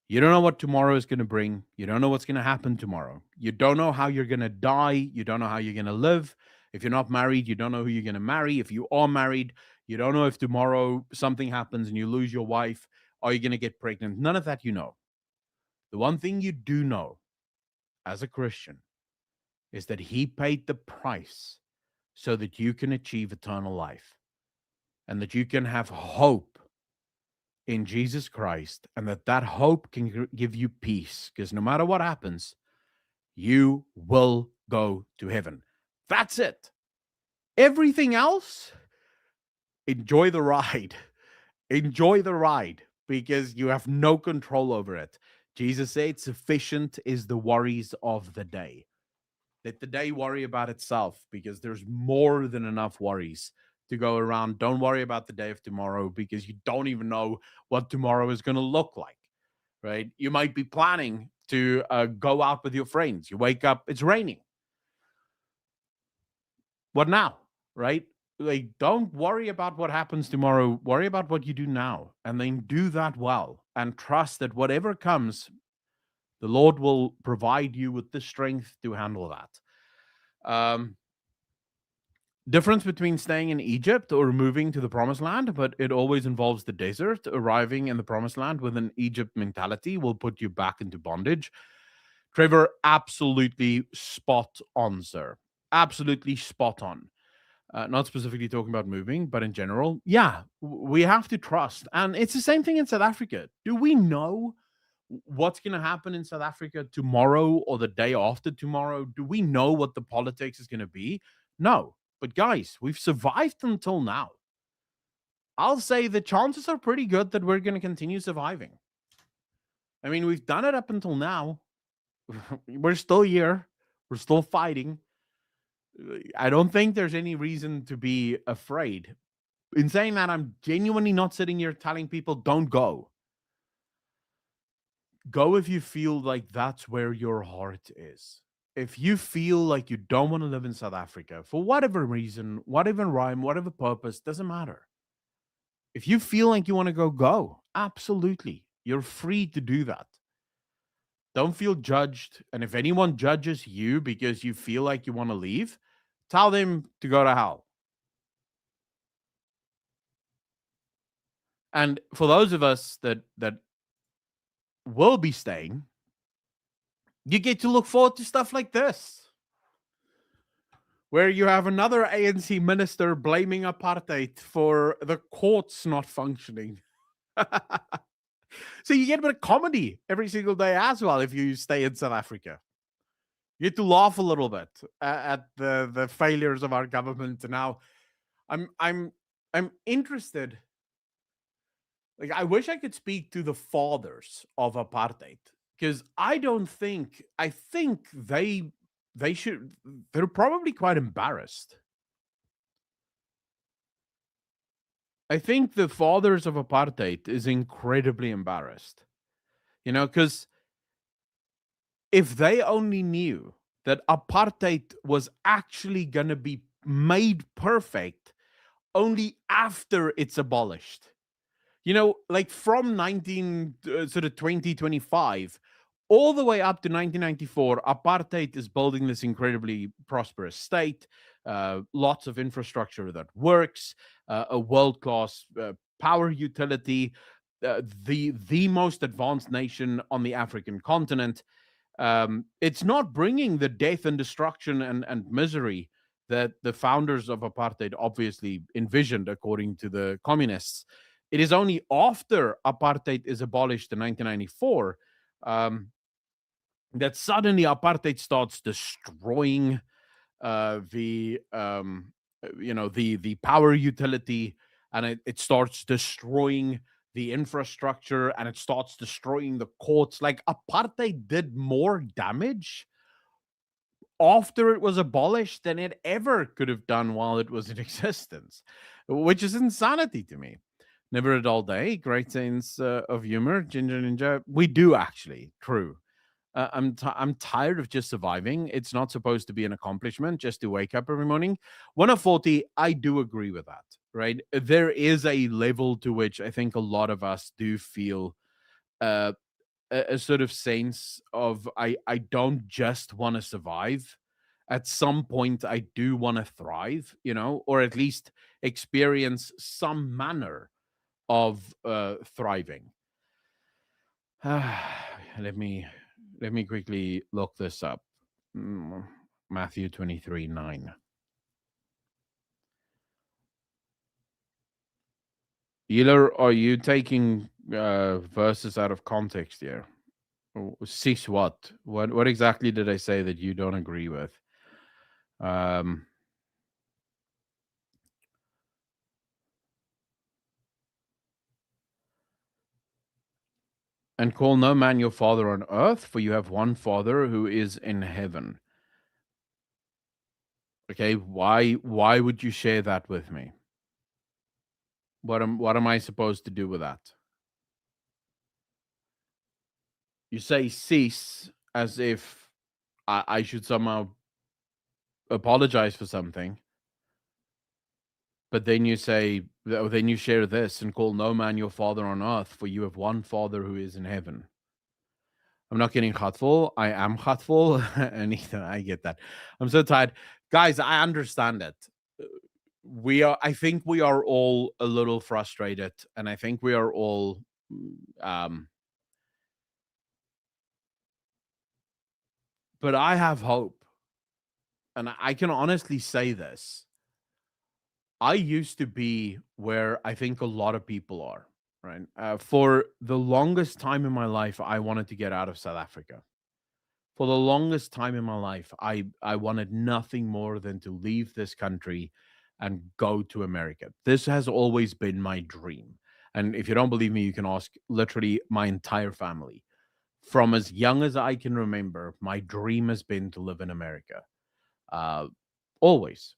You don't know what tomorrow is going to bring. You don't know what's going to happen tomorrow. You don't know how you're going to die. You don't know how you're going to live. If you're not married, you don't know who you're going to marry. If you are married, you don't know if tomorrow something happens and you lose your wife. Are you going to get pregnant? None of that you know. The one thing you do know as a Christian is that he paid the price so that you can achieve eternal life and that you can have hope in Jesus Christ, and that hope can give you peace, because no matter what happens, you will go to heaven. That's it. Everything else, enjoy the ride. Enjoy the ride, because you have no control over it. Jesus said, sufficient is the worries of the day. Let the day worry about itself, because there's more than enough worries to go around. Don't worry about the day of tomorrow, because you don't even know what tomorrow is going to look like, right? You might be planning to go out with your friends. You wake up, it's raining. What now, right? Like, don't worry about what happens tomorrow. Worry about what you do now, and then do that well, and trust that whatever comes, the Lord will provide you with the strength to handle that. Difference between staying in Egypt or moving to the promised land, but it always involves the desert. Arriving in the promised land with an Egypt mentality will put you back into bondage. Trevor, absolutely spot on, sir. Absolutely spot on. Not specifically talking about moving, but in general, yeah, we have to trust. And it's the same thing in South Africa. Do we know what's going to happen in South Africa tomorrow or the day after tomorrow? Do we know what the politics is going to be? No. But guys, we've survived until now. I'll say the chances are pretty good that we're going to continue surviving. I mean, we've done it up until now. We're still here. We're still fighting. I don't think there's any reason to be afraid. In saying that, I'm genuinely not sitting here telling people don't go. Go if you feel like that's where your heart is. If you feel like you don't want to live in South Africa for whatever reason, whatever rhyme, whatever purpose, doesn't matter. If you feel like you want to go, absolutely. You're free to do that. Don't feel judged. And if anyone judges you because you feel like you want to leave, tell them to go to hell. And for those of us that will be staying, you get to look forward to stuff like this, where you have another ANC minister blaming apartheid for the courts not functioning. So you get a bit of comedy every single day as well if you stay in South Africa. You get to laugh a little bit at the failures of our government. Now, I'm interested. Like, I wish I could speak to the fathers of apartheid, because I think they're probably quite embarrassed. I think the fathers of apartheid is incredibly embarrassed, because if they only knew that apartheid was actually going to be made perfect only after it's abolished. Like from 2025 all the way up to 1994, apartheid is building this incredibly prosperous state, lots of infrastructure that works, a world-class power utility. the most advanced nation on the African continent. It's not bringing the death and destruction and misery that the founders of apartheid obviously envisioned, according to the communists. It is only after apartheid is abolished in 1994 that suddenly apartheid starts destroying the power utility, and it starts destroying the infrastructure, and it starts destroying the courts. Like, apartheid did more damage after it was abolished than it ever could have done while it was in existence, which is insanity to me. Never a dull day, great sense of humor, Ginger Ninja. We do actually, true. I'm tired of just surviving. It's not supposed to be an accomplishment just to wake up every morning. 140, I do agree with that, right? There is a level to which I think a lot of us do feel uh, a sort of sense of I don't just want to survive. At some point, I do want to thrive, or at least experience some manner of thriving. let me let me quickly look this up. Matthew 23:9. Euler, are you taking verses out of context here? Cease what? What exactly did I say that you don't agree with? Um, and call no man your father on earth, for you have one Father who is in heaven. Okay, why would you share that with me? What am I supposed to do with that? You say cease as if I should somehow apologize for something, but then you say, then you share this and call no man your father on earth, for you have one Father who is in heaven. I'm not getting hurtful. I am hurtful, and Ethan, I get that. I'm so tired, guys. I understand it. I think we are all a little frustrated, and I think we are all but I have hope. And I can honestly say this. I used to be where I think a lot of people are, right? For the longest time in my life, I wanted to get out of South Africa. For the longest time in my life, I wanted nothing more than to leave this country and go to America. This has always been my dream. And if you don't believe me, you can ask literally my entire family. From as young as I can remember, my dream has been to live in America. Uh, Always.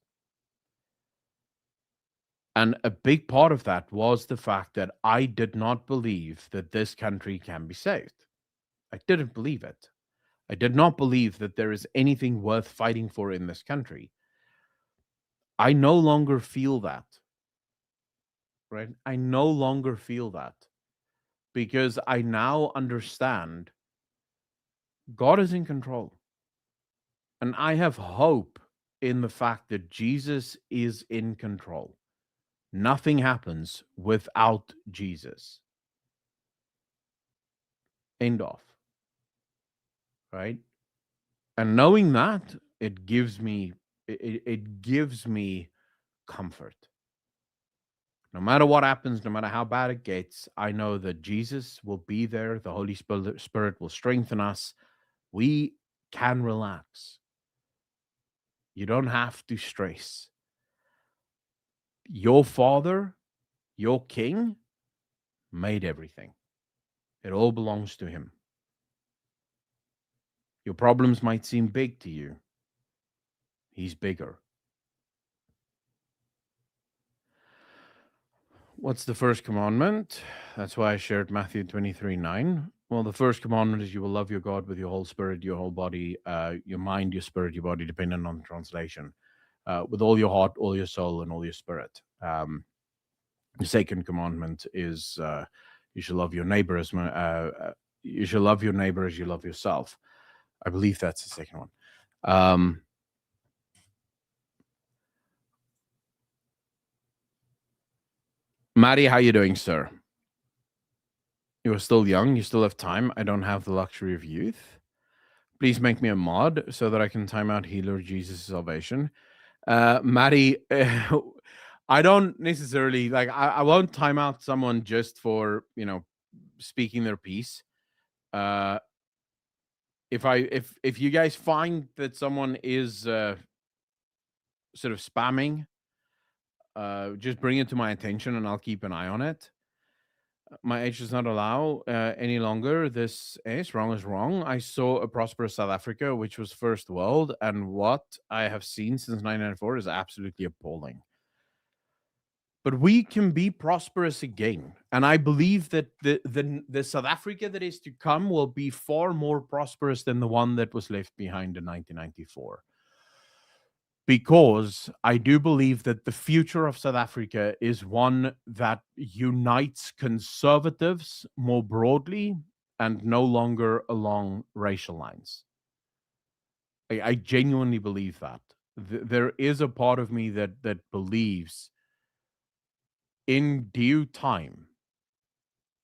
And a big part of that was the fact that I did not believe that this country can be saved. I didn't believe it. I did not believe that there is anything worth fighting for in this country. I no longer feel that, right? I no longer feel that because I now understand God is in control. And I have hope in the fact that Jesus is in control. Nothing happens without Jesus. End of. Right? And knowing that, it gives me comfort. No matter what happens, no matter how bad it gets, I know that Jesus will be there. The Holy Spirit will strengthen us. We can relax. You don't have to stress. Your Father, your King, made everything. It all belongs to him. Your problems might seem big to you. He's bigger. What's the first commandment? That's why I shared Matthew 23:9. Well, the first commandment is you will love your God with your whole spirit, your whole body, your mind, your spirit, your body, depending on the translation, with all your heart, all your soul, and all your spirit. The second commandment is you should love your neighbor as you should love your neighbor as you love yourself. I believe that's the second one. Maddie, how you doing, sir? You are still young. You still have time. I don't have the luxury of youth. Please make me a mod so that I can time out Healer Jesus Salvation. Maddie, I don't necessarily like. I won't time out someone just for speaking their piece. Uh, if you guys find that someone is sort of spamming, just bring it to my attention and I'll keep an eye on it. My age does not allow any longer. This is wrong. I saw a prosperous South Africa, which was first world, and what I have seen since 1994 is absolutely appalling. But we can be prosperous again, and I believe that the South Africa that is to come will be far more prosperous than the one that was left behind in 1994. Because I do believe that the future of South Africa is one that unites conservatives more broadly and no longer along racial lines. I genuinely believe that. There is a part of me that believes in due time,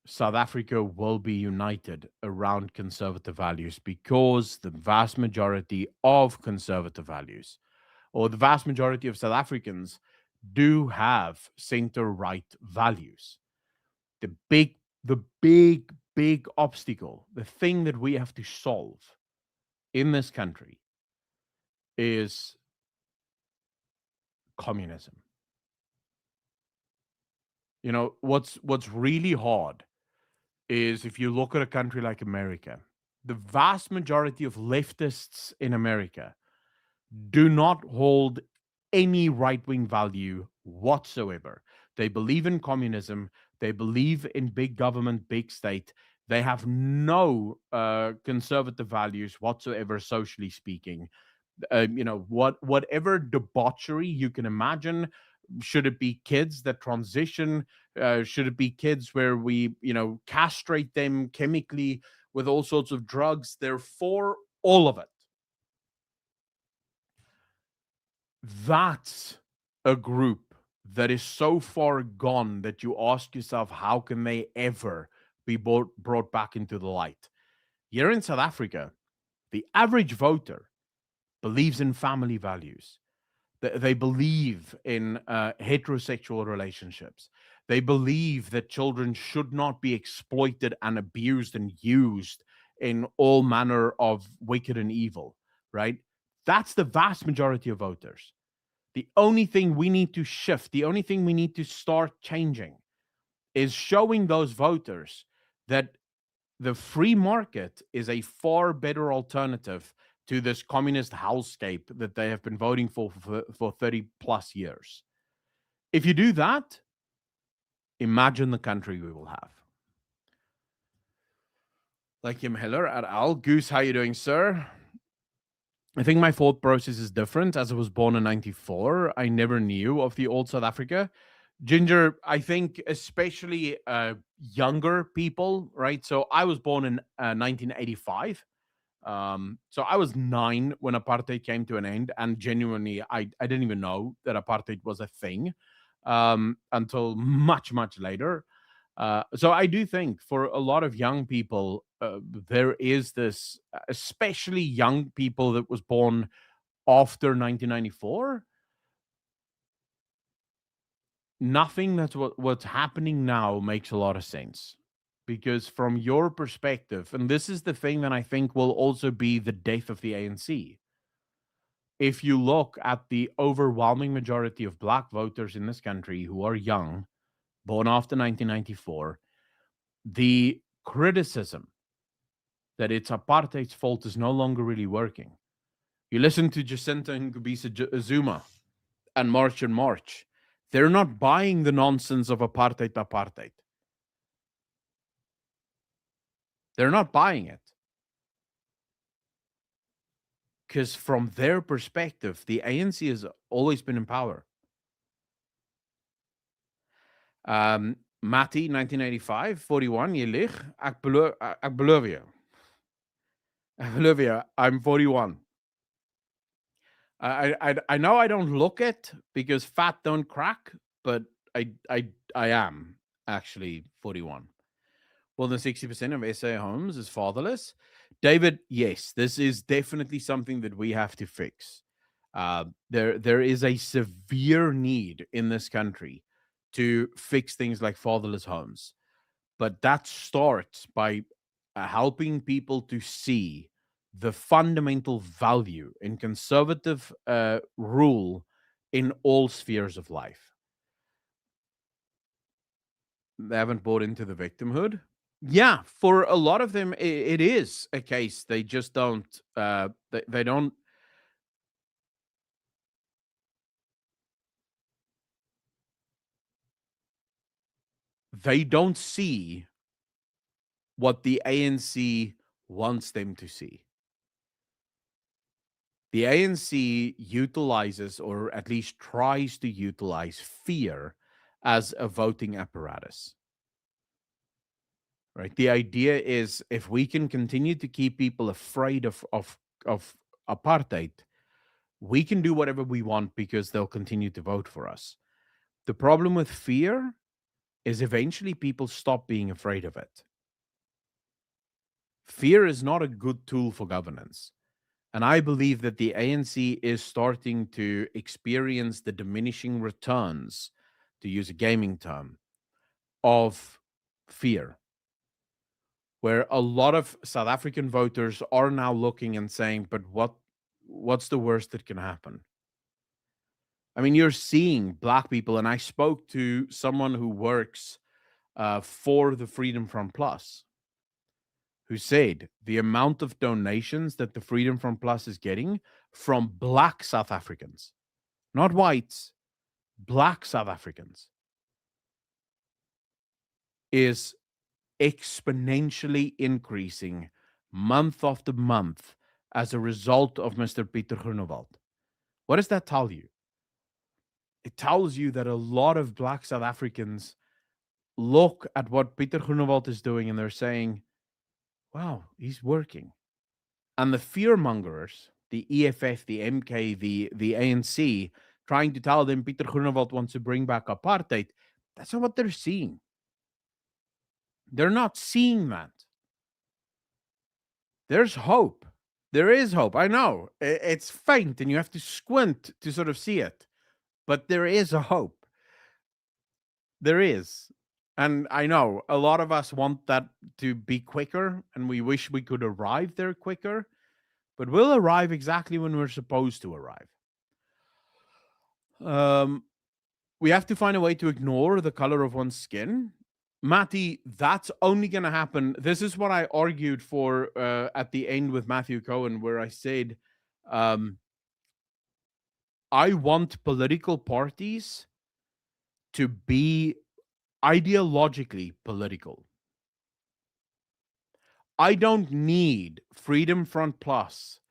South Africa will be united around conservative values because the vast majority of conservative values or the vast majority of South Africans do have center right values. The big obstacle, the thing that we have to solve in this country is communism. What's really hard is if you look at a country like America, the vast majority of leftists in America do not hold any right wing value whatsoever. They believe in communism. They believe in big government, big state. They have no conservative values whatsoever, socially speaking. Whatever debauchery you can imagine. Should it be kids that transition? Should it be kids where we, castrate them chemically with all sorts of drugs? They're for all of it. That's a group that is so far gone that you ask yourself, how can they ever be brought back into the light? Here in South Africa, the average voter believes in family values. They believe in heterosexual relationships. They believe that children should not be exploited and abused and used in all manner of wicked and evil, right? That's the vast majority of voters. The only thing we need to shift, the only thing we need to start changing is showing those voters that the free market is a far better alternative to this communist hellscape that they have been voting for 30 plus years. If you do that, imagine the country we will have. Like Kim Heller at Al. Goose, how you doing, sir? I think my thought process is different. As I was born in 94, I never knew of the old South Africa. Ginger, I think especially younger people, right? So I was born in 1985. So I was 9 when apartheid came to an end, and genuinely, I didn't even know that apartheid was a thing until much, much later. So I do think for a lot of young people, there is this, especially young people that was born after 1994. Nothing that's what's happening now makes a lot of sense. Because from your perspective, and this is the thing that I think will also be the death of the ANC. If you look at the overwhelming majority of black voters in this country who are young, born after 1994, the criticism that it's apartheid's fault is no longer really working. You listen to Jacinta and Ngubisa Zuma and March and March. They're not buying the nonsense of apartheid. They're not buying it. Because from their perspective, the ANC has always been in power. Mathew, 1985, 41, je lig. Ek beloof je. Ek beloof je, I'm 41. I know I don't look it because fat don't crack, but I am actually 41. Well, the 60% of SA homes is fatherless. David, yes, this is definitely something that we have to fix. There is a severe need in this country to fix things like fatherless homes. But that starts by helping people to see the fundamental value in conservative rule in all spheres of life. They haven't bought into the victimhood. Yeah, for a lot of them, it is a case. They just don't. They don't. They don't see what the ANC wants them to see. The ANC utilizes, or at least tries to utilize, fear as a voting apparatus. Right? The idea is if we can continue to keep people afraid of apartheid, we can do whatever we want because they'll continue to vote for us. The problem with fear is eventually people stop being afraid of it. Fear is not a good tool for governance. And I believe that the ANC is starting to experience the diminishing returns, to use a gaming term, of fear, where a lot of South African voters are now looking and saying, but what's the worst that can happen? I mean, you're seeing Black people, and I spoke to someone who works for the Freedom Front Plus, who said the amount of donations that the Freedom Front Plus is getting from Black South Africans, not whites, Black South Africans, is exponentially increasing month after month as a result of Mr. Pieter Groenewald. What does that tell you? It tells you that a lot of Black South Africans look at what Pieter Groenewald is doing and they're saying, wow, he's working. And the fearmongers, the EFF, the MK, the ANC, trying to tell them Pieter Groenewald wants to bring back apartheid, that's not what they're seeing. They're not seeing that. There's hope. There is hope. I know. It's faint and you have to squint to sort of see it. But there is a hope. There is. And I know a lot of us want that to be quicker and we wish we could arrive there quicker. But we'll arrive exactly when we're supposed to arrive. We have to find a way to ignore the color of one's skin. Matty, that's only going to happen. This is what I argued for at the end with Mathew Cohen, where I said, I want political parties to be ideologically political. I don't need Freedom Front Plus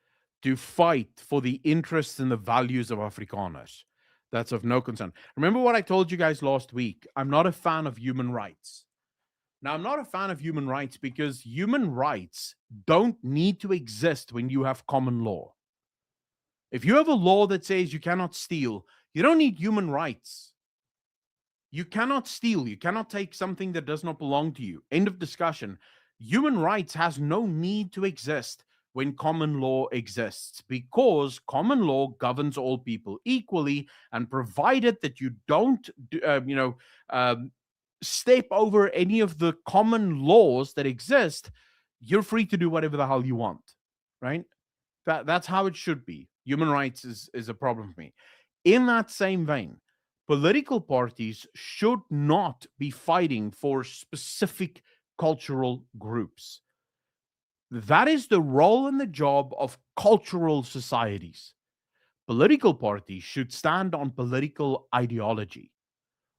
to fight for the interests and the values of Afrikaners. That's of no concern. Remember what I told you guys last week? I'm not a fan of human rights. Now, I'm not a fan of human rights because human rights don't need to exist when you have common law. If you have a law that says you cannot steal, you don't need human rights. You cannot steal. You cannot take something that does not belong to you. End of discussion. Human rights has no need to exist when common law exists because common law governs all people equally, and provided that you don't, step over any of the common laws that exist, you're free to do whatever the hell you want, right? That's how it should be. Human rights is a problem for me. In that same vein, political parties should not be fighting for specific cultural groups. That is the role and the job of cultural societies. Political parties should stand on political ideology.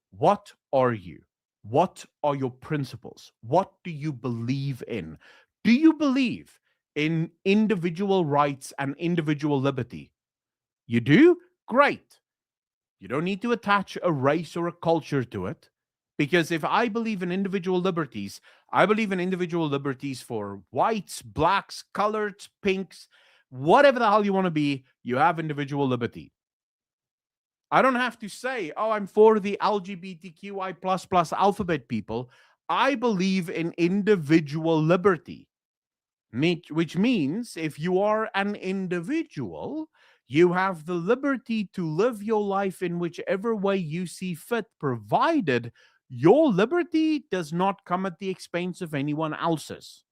What are you? What are your principles? What do you believe in? Do you believe in individual rights and individual liberty? You do? Great. You don't need to attach a race or a culture to it. Because if I believe in individual liberties, I believe in individual liberties for whites, blacks, coloreds, pinks, whatever the hell you want to be, you have individual liberty. I don't have to say, oh, I'm for the LGBTQI plus alphabet people. I believe in individual liberty, which means if you are an individual, you have the liberty to live your life in whichever way you see fit, provided your liberty does not come at the expense of anyone else's.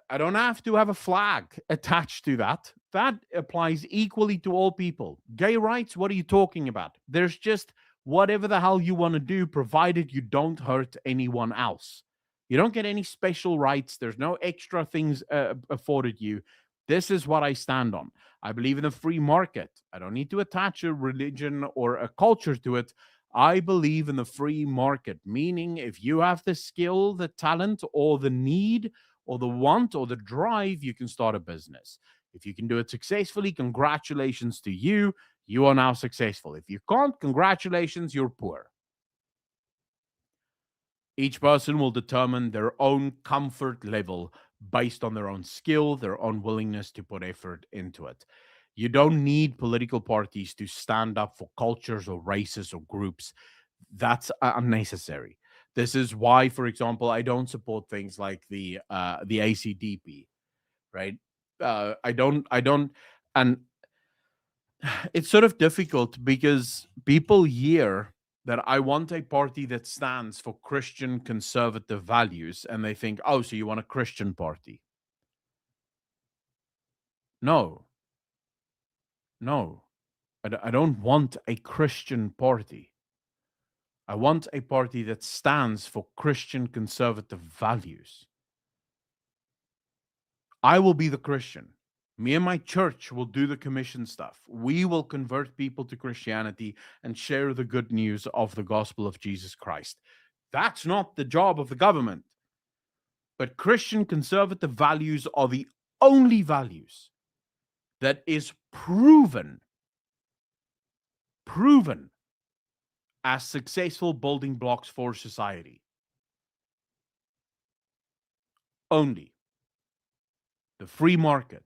I don't have to have a flag attached to that. That applies equally to all people. Gay rights, what are you talking about? There's just whatever the hell you want to do, provided you don't hurt anyone else. You don't get any special rights. There's no extra things afforded you. This is what I stand on. I believe in a free market. I don't need to attach a religion or a culture to it. I believe in the free market, meaning if you have the skill, the talent, or the need, or the want, or the drive, you can start a business. If you can do it successfully, congratulations to you. You are now successful. If you can't, congratulations, you're poor. Each person will determine their own comfort level based on their own skill, their own willingness to put effort into it. You don't need political parties to stand up for cultures or races or groups. That's unnecessary. This is why, for example, I don't support things like the ACDP, right? I don't, and it's sort of difficult because people hear that I want a party that stands for Christian conservative values, and they think, oh, so you want a Christian party? No, no, I don't want a Christian party. I want a party that stands for Christian conservative values. I will be the Christian. Me and my church will do the commission stuff. We will convert people to Christianity and share the good news of the gospel of Jesus Christ. That's not the job of the government. But Christian conservative values are the only values that is proven as successful building blocks for society. Only the free market,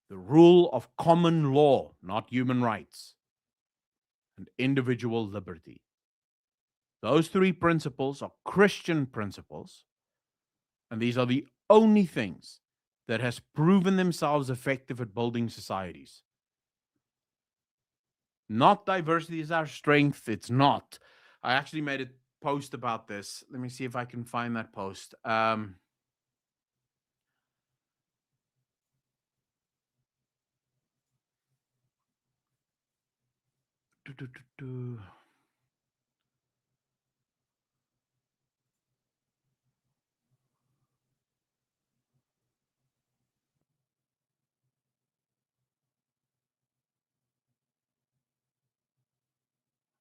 the rule of common law, not human rights, and individual liberty. Those three principles are Christian principles, and these are the only things that has proven themselves effective at building societies. Not diversity is our strength. It's not. I actually made a post about this. Let me see if I can find that post.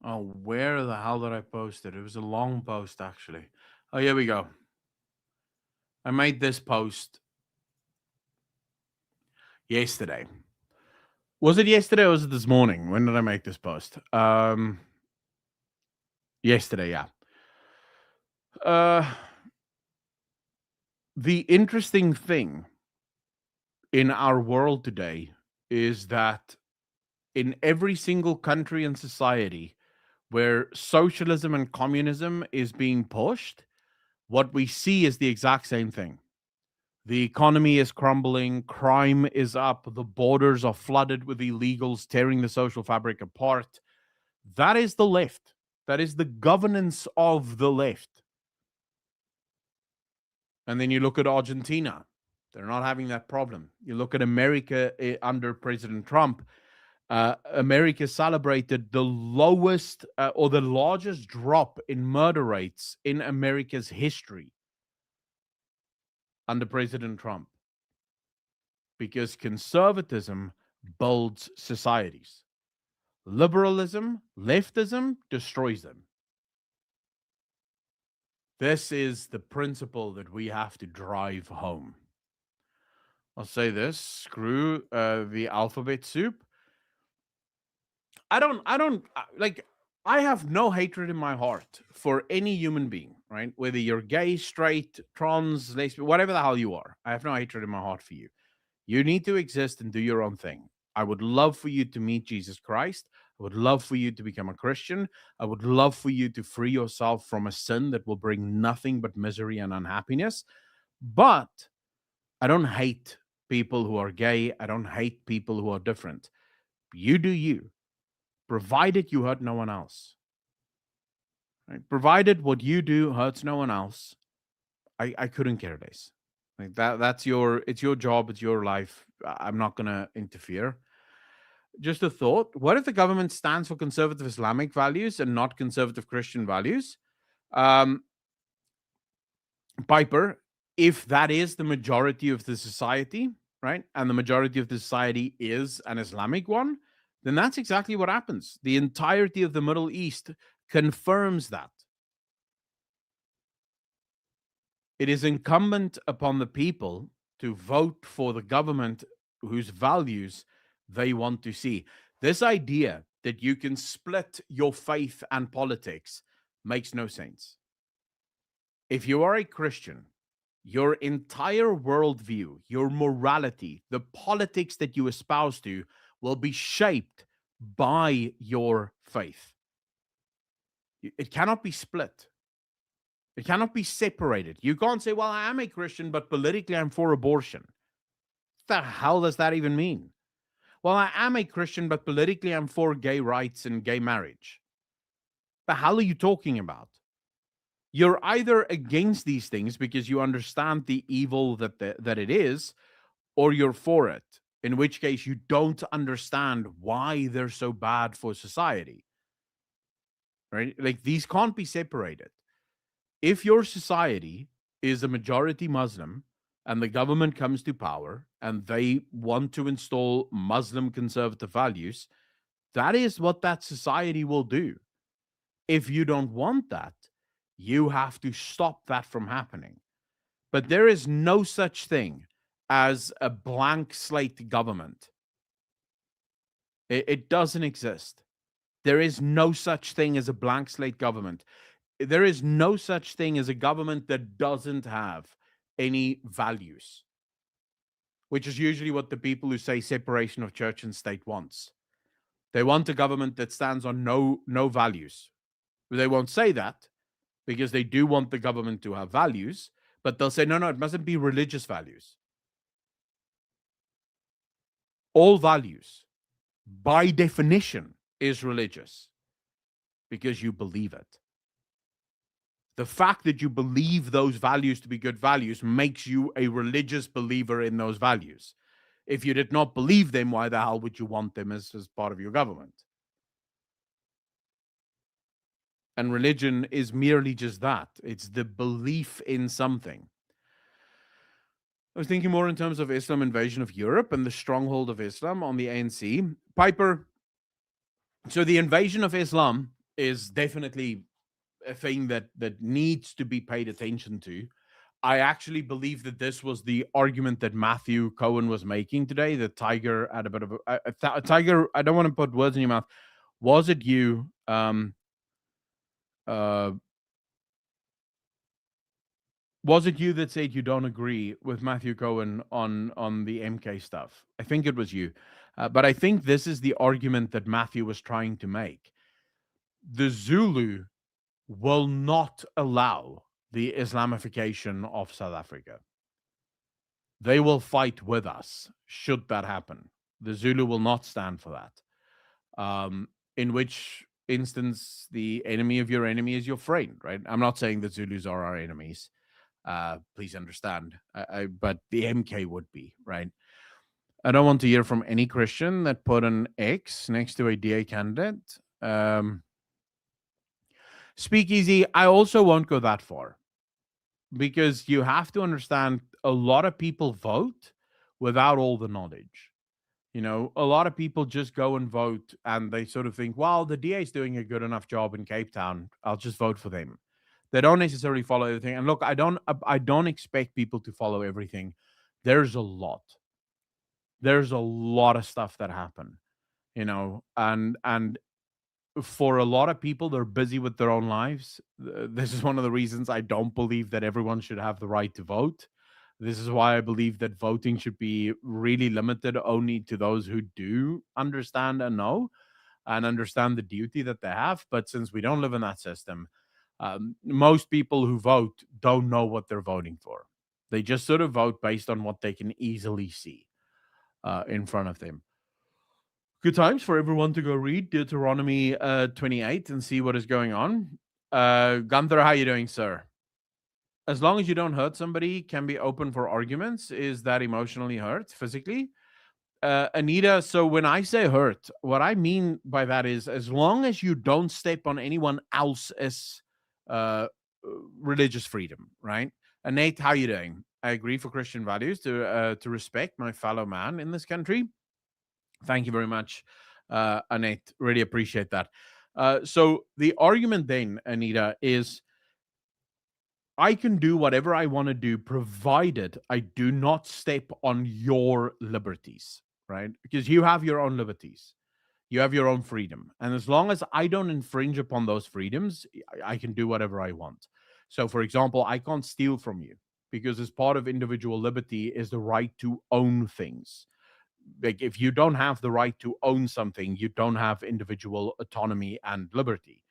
Oh, where the hell did I post it? It was a long post, actually. Oh, here we go. I made this post yesterday. Was it yesterday or was it this morning? When did I make this post? Yesterday, yeah. The interesting thing in our world today is that in every single country and society where socialism and communism is being pushed, what we see is the exact same thing. The economy is crumbling, crime is up, the borders are flooded with illegals tearing the social fabric apart. That is the left. That is the governance of the left. And then you look at Argentina, they're not having that problem. You look at America under President Trump, America celebrated the lowest or the largest drop in murder rates in America's history under President Trump, because conservatism builds societies. Liberalism, leftism destroys them. This is the principle that we have to drive home. I'll say this, screw the alphabet soup. I have no hatred in my heart for any human being, right? Whether you're gay, straight, trans, lesbian, whatever the hell you are. I have no hatred in my heart for you. You need to exist and do your own thing. I would love for you to meet Jesus Christ. I would love for you to become a Christian. I would love for you to free yourself from a sin that will bring nothing but misery and unhappiness. But I don't hate people who are gay. I don't hate people who are different. You do you, provided you hurt no one else. Right? Provided what you do hurts no one else, I couldn't care less. Like that's it's your job, it's your life. I'm not gonna interfere. Just a thought. What if the government stands for conservative Islamic values and not conservative Christian values? Um, Piper, if that is the majority of the society, right, and the majority of the society is an Islamic one, then that's exactly what happens. The entirety of the Middle East confirms that. It is incumbent upon the people to vote for the government whose values they want to see. This idea that you can split your faith and politics makes no sense. If you are a Christian, your entire worldview, your morality, the politics that you espouse to will be shaped by your faith. It cannot be split. It cannot be separated. You can't say, well, I am a Christian, but politically I'm for abortion. What the hell does that even mean? Well, I am a Christian, but politically I'm for gay rights and gay marriage. The hell are you talking about? You're either against these things because you understand the evil that it is, or you're for it, in which case you don't understand why they're so bad for society. Right? Like these can't be separated. If your society is a majority Muslim and the government comes to power and they want to install Muslim conservative values, that is what that society will do. If you don't want that, you have to stop that from happening. But there is no such thing as a blank slate government. It doesn't exist. There is no such thing as a blank slate government. There is no such thing as a government that doesn't have any values, which is usually what the people who say separation of church and state wants. They want a government that stands on no values. They won't say that because they do want the government to have values, but they'll say, no, it mustn't be religious values. All values, by definition, is religious because you believe it. The fact that you believe those values to be good values makes you a religious believer in those values. If you did not believe them, why the hell would you want them as part of your government? And religion is merely just that. It's the belief in something. I was thinking more in terms of Islam invasion of Europe and the stronghold of Islam on the ANC. Piper, so the invasion of Islam is definitely a thing that needs to be paid attention to. I actually believe that this was the argument that Mathew Cohen was making today. The Tiger had a bit of a Tiger. I don't want to put words in your mouth. Was it you? Was it you that said you don't agree with Mathew Cohen on the MK stuff? I think it was you. But I think this is the argument that Mathew was trying to make. The Zulu will not allow the Islamification of South Africa. They will fight with us should that happen. The Zulu will not stand for that. In which instance, the enemy of your enemy is your friend, right? I'm not saying that Zulus are our enemies. Please understand. But the MK would be, right? I don't want to hear from any Christian that put an X next to a DA candidate. Speakeasy, I also won't go that far because you have to understand a lot of people vote without all the knowledge. You know, a lot of people just go and vote and they sort of think, well, the DA is doing a good enough job in Cape Town. I'll just vote for them. They don't necessarily follow everything. And look, I don't expect people to follow everything. There's a lot. There's a lot of stuff that happen, you know, and for a lot of people, they're busy with their own lives. This is one of the reasons I don't believe that everyone should have the right to vote. This is why I believe that voting should be really limited only to those who do understand and know. and understand the duty that they have. But since we don't live in that system, most people who vote don't know what they're voting for. They just sort of vote based on what they can easily see in front of them. Good times for everyone to go read Deuteronomy 28 and see what is going on. Gunther, how you doing, sir? As long as you don't hurt somebody, can be open for arguments. Is that emotionally hurt physically? Anita, so when I say hurt, what I mean by that is as long as you don't step on anyone else's religious freedom, right? Nate, how you doing? I agree for Christian values to respect my fellow man in this country. Thank you very much, Annette. Really appreciate that. So the argument then, Anita, is I can do whatever I want to do, provided I do not step on your liberties, right? Because you have your own liberties. You have your own freedom. And as long as I don't infringe upon those freedoms, I can do whatever I want. So, for example, I can't steal from you because as part of individual liberty is the right to own things. Like if you don't have the right to own something, you don't have individual autonomy and liberty.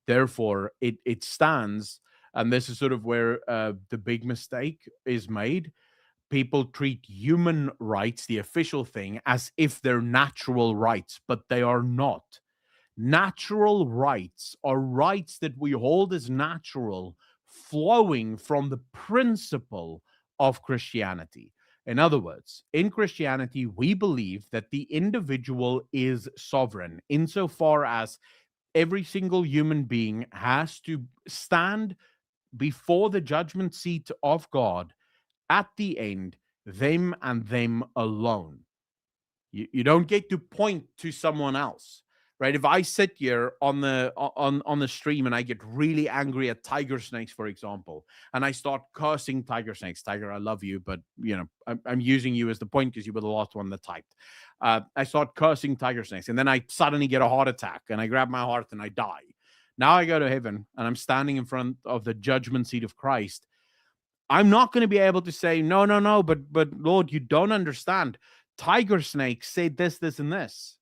Therefore, it stands, and this is sort of where the big mistake is made. People treat human rights, the official thing, as if they're natural rights, but they are not. Natural rights are rights that we hold as natural, flowing from the principle of Christianity. In other words, in Christianity, we believe that the individual is sovereign insofar as every single human being has to stand before the judgment seat of God at the end, them and them alone. You don't get to point to someone else, right? If I sit here on the stream and I get really angry at tiger snakes, for example, and I start cursing tiger snakes, Tiger, I love you, but I'm using you as the point because you were the last one that typed. I start cursing tiger snakes, and then I suddenly get a heart attack, and I grab my heart and I die. Now I go to heaven, and I'm standing in front of the judgment seat of Christ. I'm not going to be able to say, no, but Lord, you don't understand. Tiger snake said this, this, and this.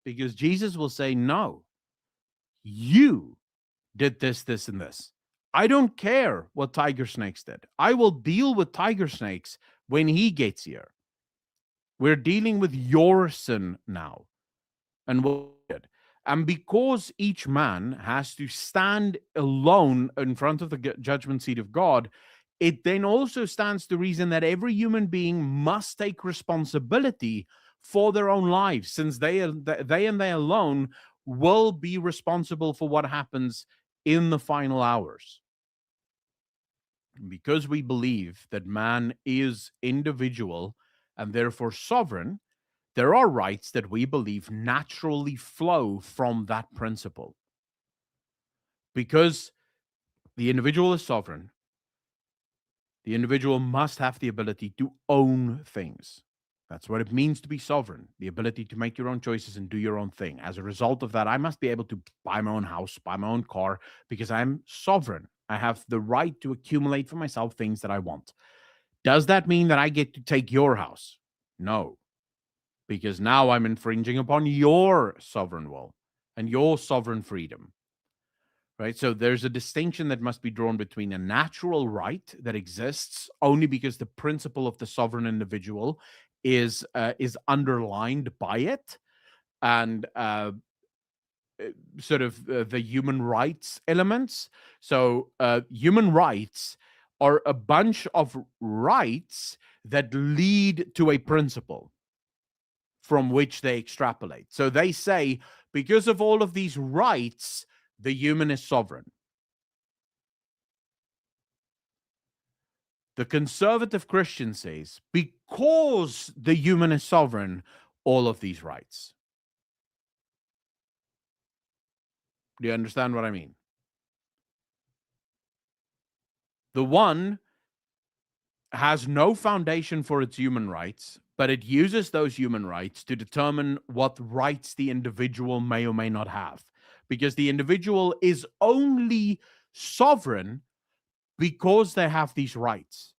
Because Jesus will say, no, you did this, this, and this. I don't care what tiger snakes did. I will deal with tiger snakes when he gets here. We're dealing with your sin now. And what did. And because each man has to stand alone in front of the judgment seat of God, it then also stands to reason that every human being must take responsibility for their own lives, since they and they alone will be responsible for what happens in the final hours. Because we believe that man is individual and therefore sovereign, there are rights that we believe naturally flow from that principle. Because the individual is sovereign, the individual must have the ability to own things. That's what it means to be sovereign, the ability to make your own choices and do your own thing. As a result of that, I must be able to buy my own house, buy my own car, because I'm sovereign. I have the right to accumulate for myself things that I want. Does that mean that I get to take your house? No, because now I'm infringing upon your sovereign will and your sovereign freedom. Right? So there's a distinction that must be drawn between a natural right that exists only because the principle of the sovereign individual is underlined by it, and sort of the human rights elements. So human rights are a bunch of rights that lead to a principle from which they extrapolate. So they say, because of all of these rights, the human is sovereign. The conservative Christian says, because the human is sovereign, all of these rights. Do you understand what I mean? The one has no foundation for its human rights, but it uses those human rights to determine what rights the individual may or may not have. Because the individual is only sovereign because they have these rights.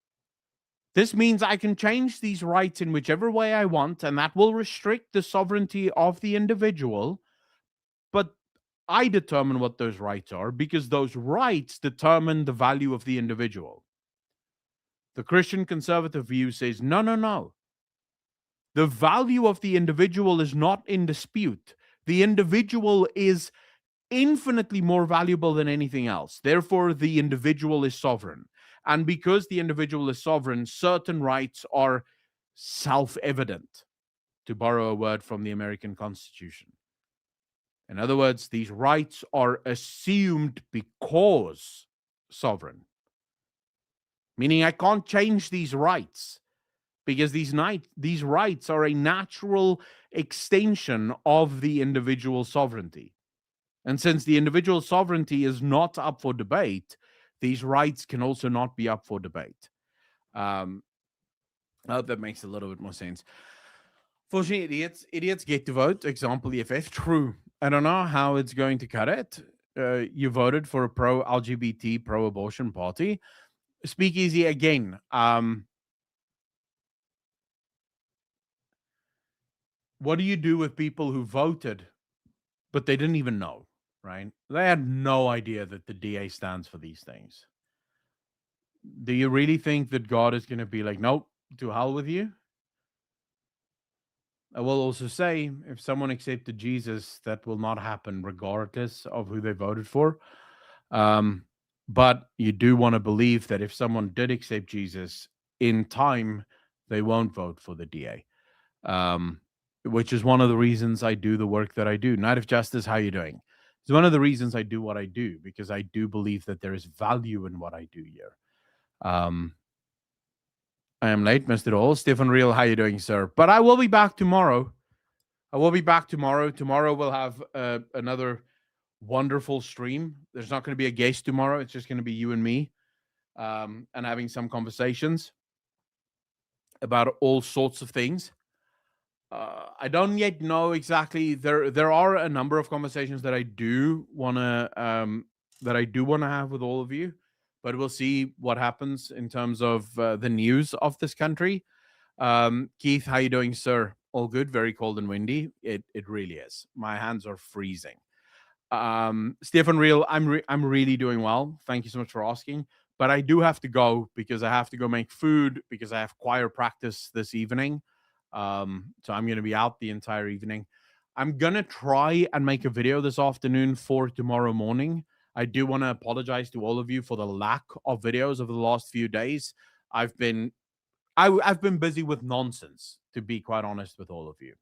This means I can change these rights in whichever way I want, and that will restrict the sovereignty of the individual. I determine what those rights are because those rights determine the value of the individual. The Christian conservative view says, no, no, no. The value of the individual is not in dispute. The individual is infinitely more valuable than anything else. Therefore, the individual is sovereign. And because the individual is sovereign, certain rights are self evident, to borrow a word from the American Constitution. In other words, these rights are assumed because sovereign, meaning I can't change these rights because these rights are a natural extension of the individual sovereignty. And since the individual sovereignty is not up for debate, these rights can also not be up for debate. I hope that makes a little bit more sense. Fortunately, idiots get to vote. Example EFF. True. I don't know how it's going to cut it. You voted for a pro-LGBT, pro-abortion party. Speakeasy again. What do you do with people who voted, but they didn't even know, right? They had no idea that the DA stands for these things. Do you really think that God is going to be like, nope, to hell with you? I will also say, if someone accepted Jesus, that will not happen regardless of who they voted for. But you do want to believe that if someone did accept Jesus in time, they won't vote for the DA, which is one of the reasons I do the work that I do. Night of Justice, how you doing? It's one of the reasons I do what I do, because I do believe that there is value in what I do here. I am late, Mr. Hall. Stefan Real, how you doing, sir? But I will be back tomorrow. Tomorrow we'll have another wonderful stream. There's not going to be a guest tomorrow. It's just going to be you and me, and having some conversations about all sorts of things. I don't yet know exactly. There are a number of conversations that I do want to have with all of you, but we'll see what happens in terms of the news of this country. Keith, how you doing, sir? All good. Very cold and windy. It really is. My hands are freezing. Stefan Real, I'm really doing well. Thank you so much for asking. But I do have to go because I have to go make food because I have choir practice this evening. So I'm going to be out the entire evening. I'm going to try and make a video this afternoon for tomorrow morning. I do want to apologize to all of you for the lack of videos over the last few days. I've been busy with nonsense, to be quite honest with all of you.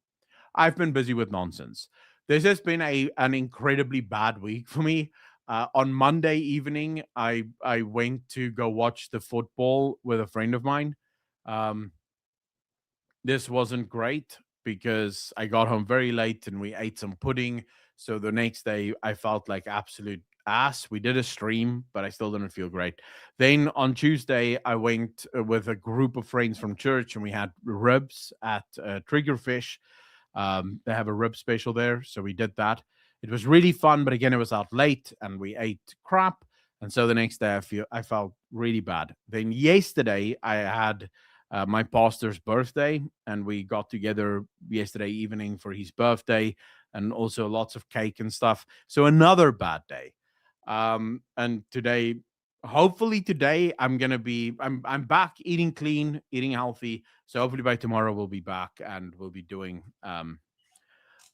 I've been busy with nonsense. This has been an incredibly bad week for me. On Monday evening, I went to go watch the football with a friend of mine. This wasn't great because I got home very late and we ate some pudding. So the next day, I felt like absolute ass. We did a stream, but I still didn't feel great. Then on Tuesday, I went with a group of friends from church and we had ribs at Triggerfish. They have a rib special there, so we did that. It was really fun, but again, it was out late and we ate crap. And so the next day, I felt really bad. Then yesterday, I had my pastor's birthday, and we got together yesterday evening for his birthday, and also lots of cake and stuff. So another bad day. And today, hopefully today, I'm back eating clean, eating healthy. So hopefully by tomorrow we'll be back and we'll be doing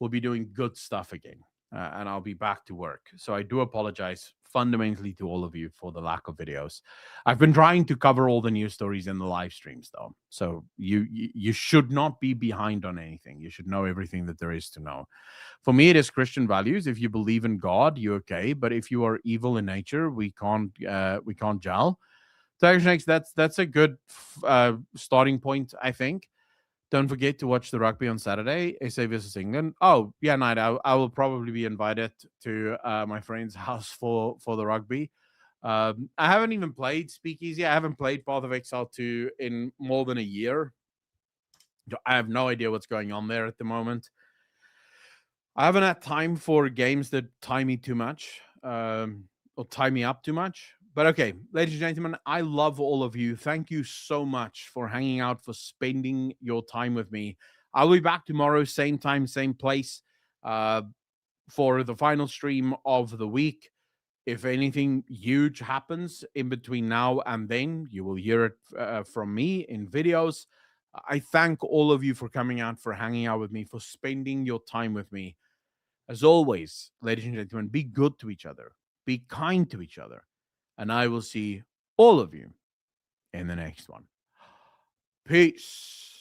good stuff again. And I'll be back to work. So I do apologize fundamentally to all of you for the lack of videos. I've been trying to cover all the news stories in the live streams, though. So you should not be behind on anything. You should know everything that there is to know. For me, it is Christian values. If you believe in God, you're okay. But if you are evil in nature, we can't gel. Tiger Snakes, that's a good starting point, I think. Don't forget to watch the rugby on Saturday, SA versus England. Oh, yeah, Night. I will probably be invited to my friend's house for the rugby. I haven't even played Speakeasy. I haven't played Path of Exile 2 in more than a year. I have no idea what's going on there at the moment. I haven't had time for games that tie me too much or tie me up too much. But okay, ladies and gentlemen, I love all of you. Thank you so much for hanging out, for spending your time with me. I'll be back tomorrow, same time, same place. for the final stream of the week. If anything huge happens in between now and then, you will hear it from me in videos. I thank all of you for coming out, for hanging out with me, for spending your time with me. As always, ladies and gentlemen, be good to each other, be kind to each other, and I will see all of you in the next one. Peace.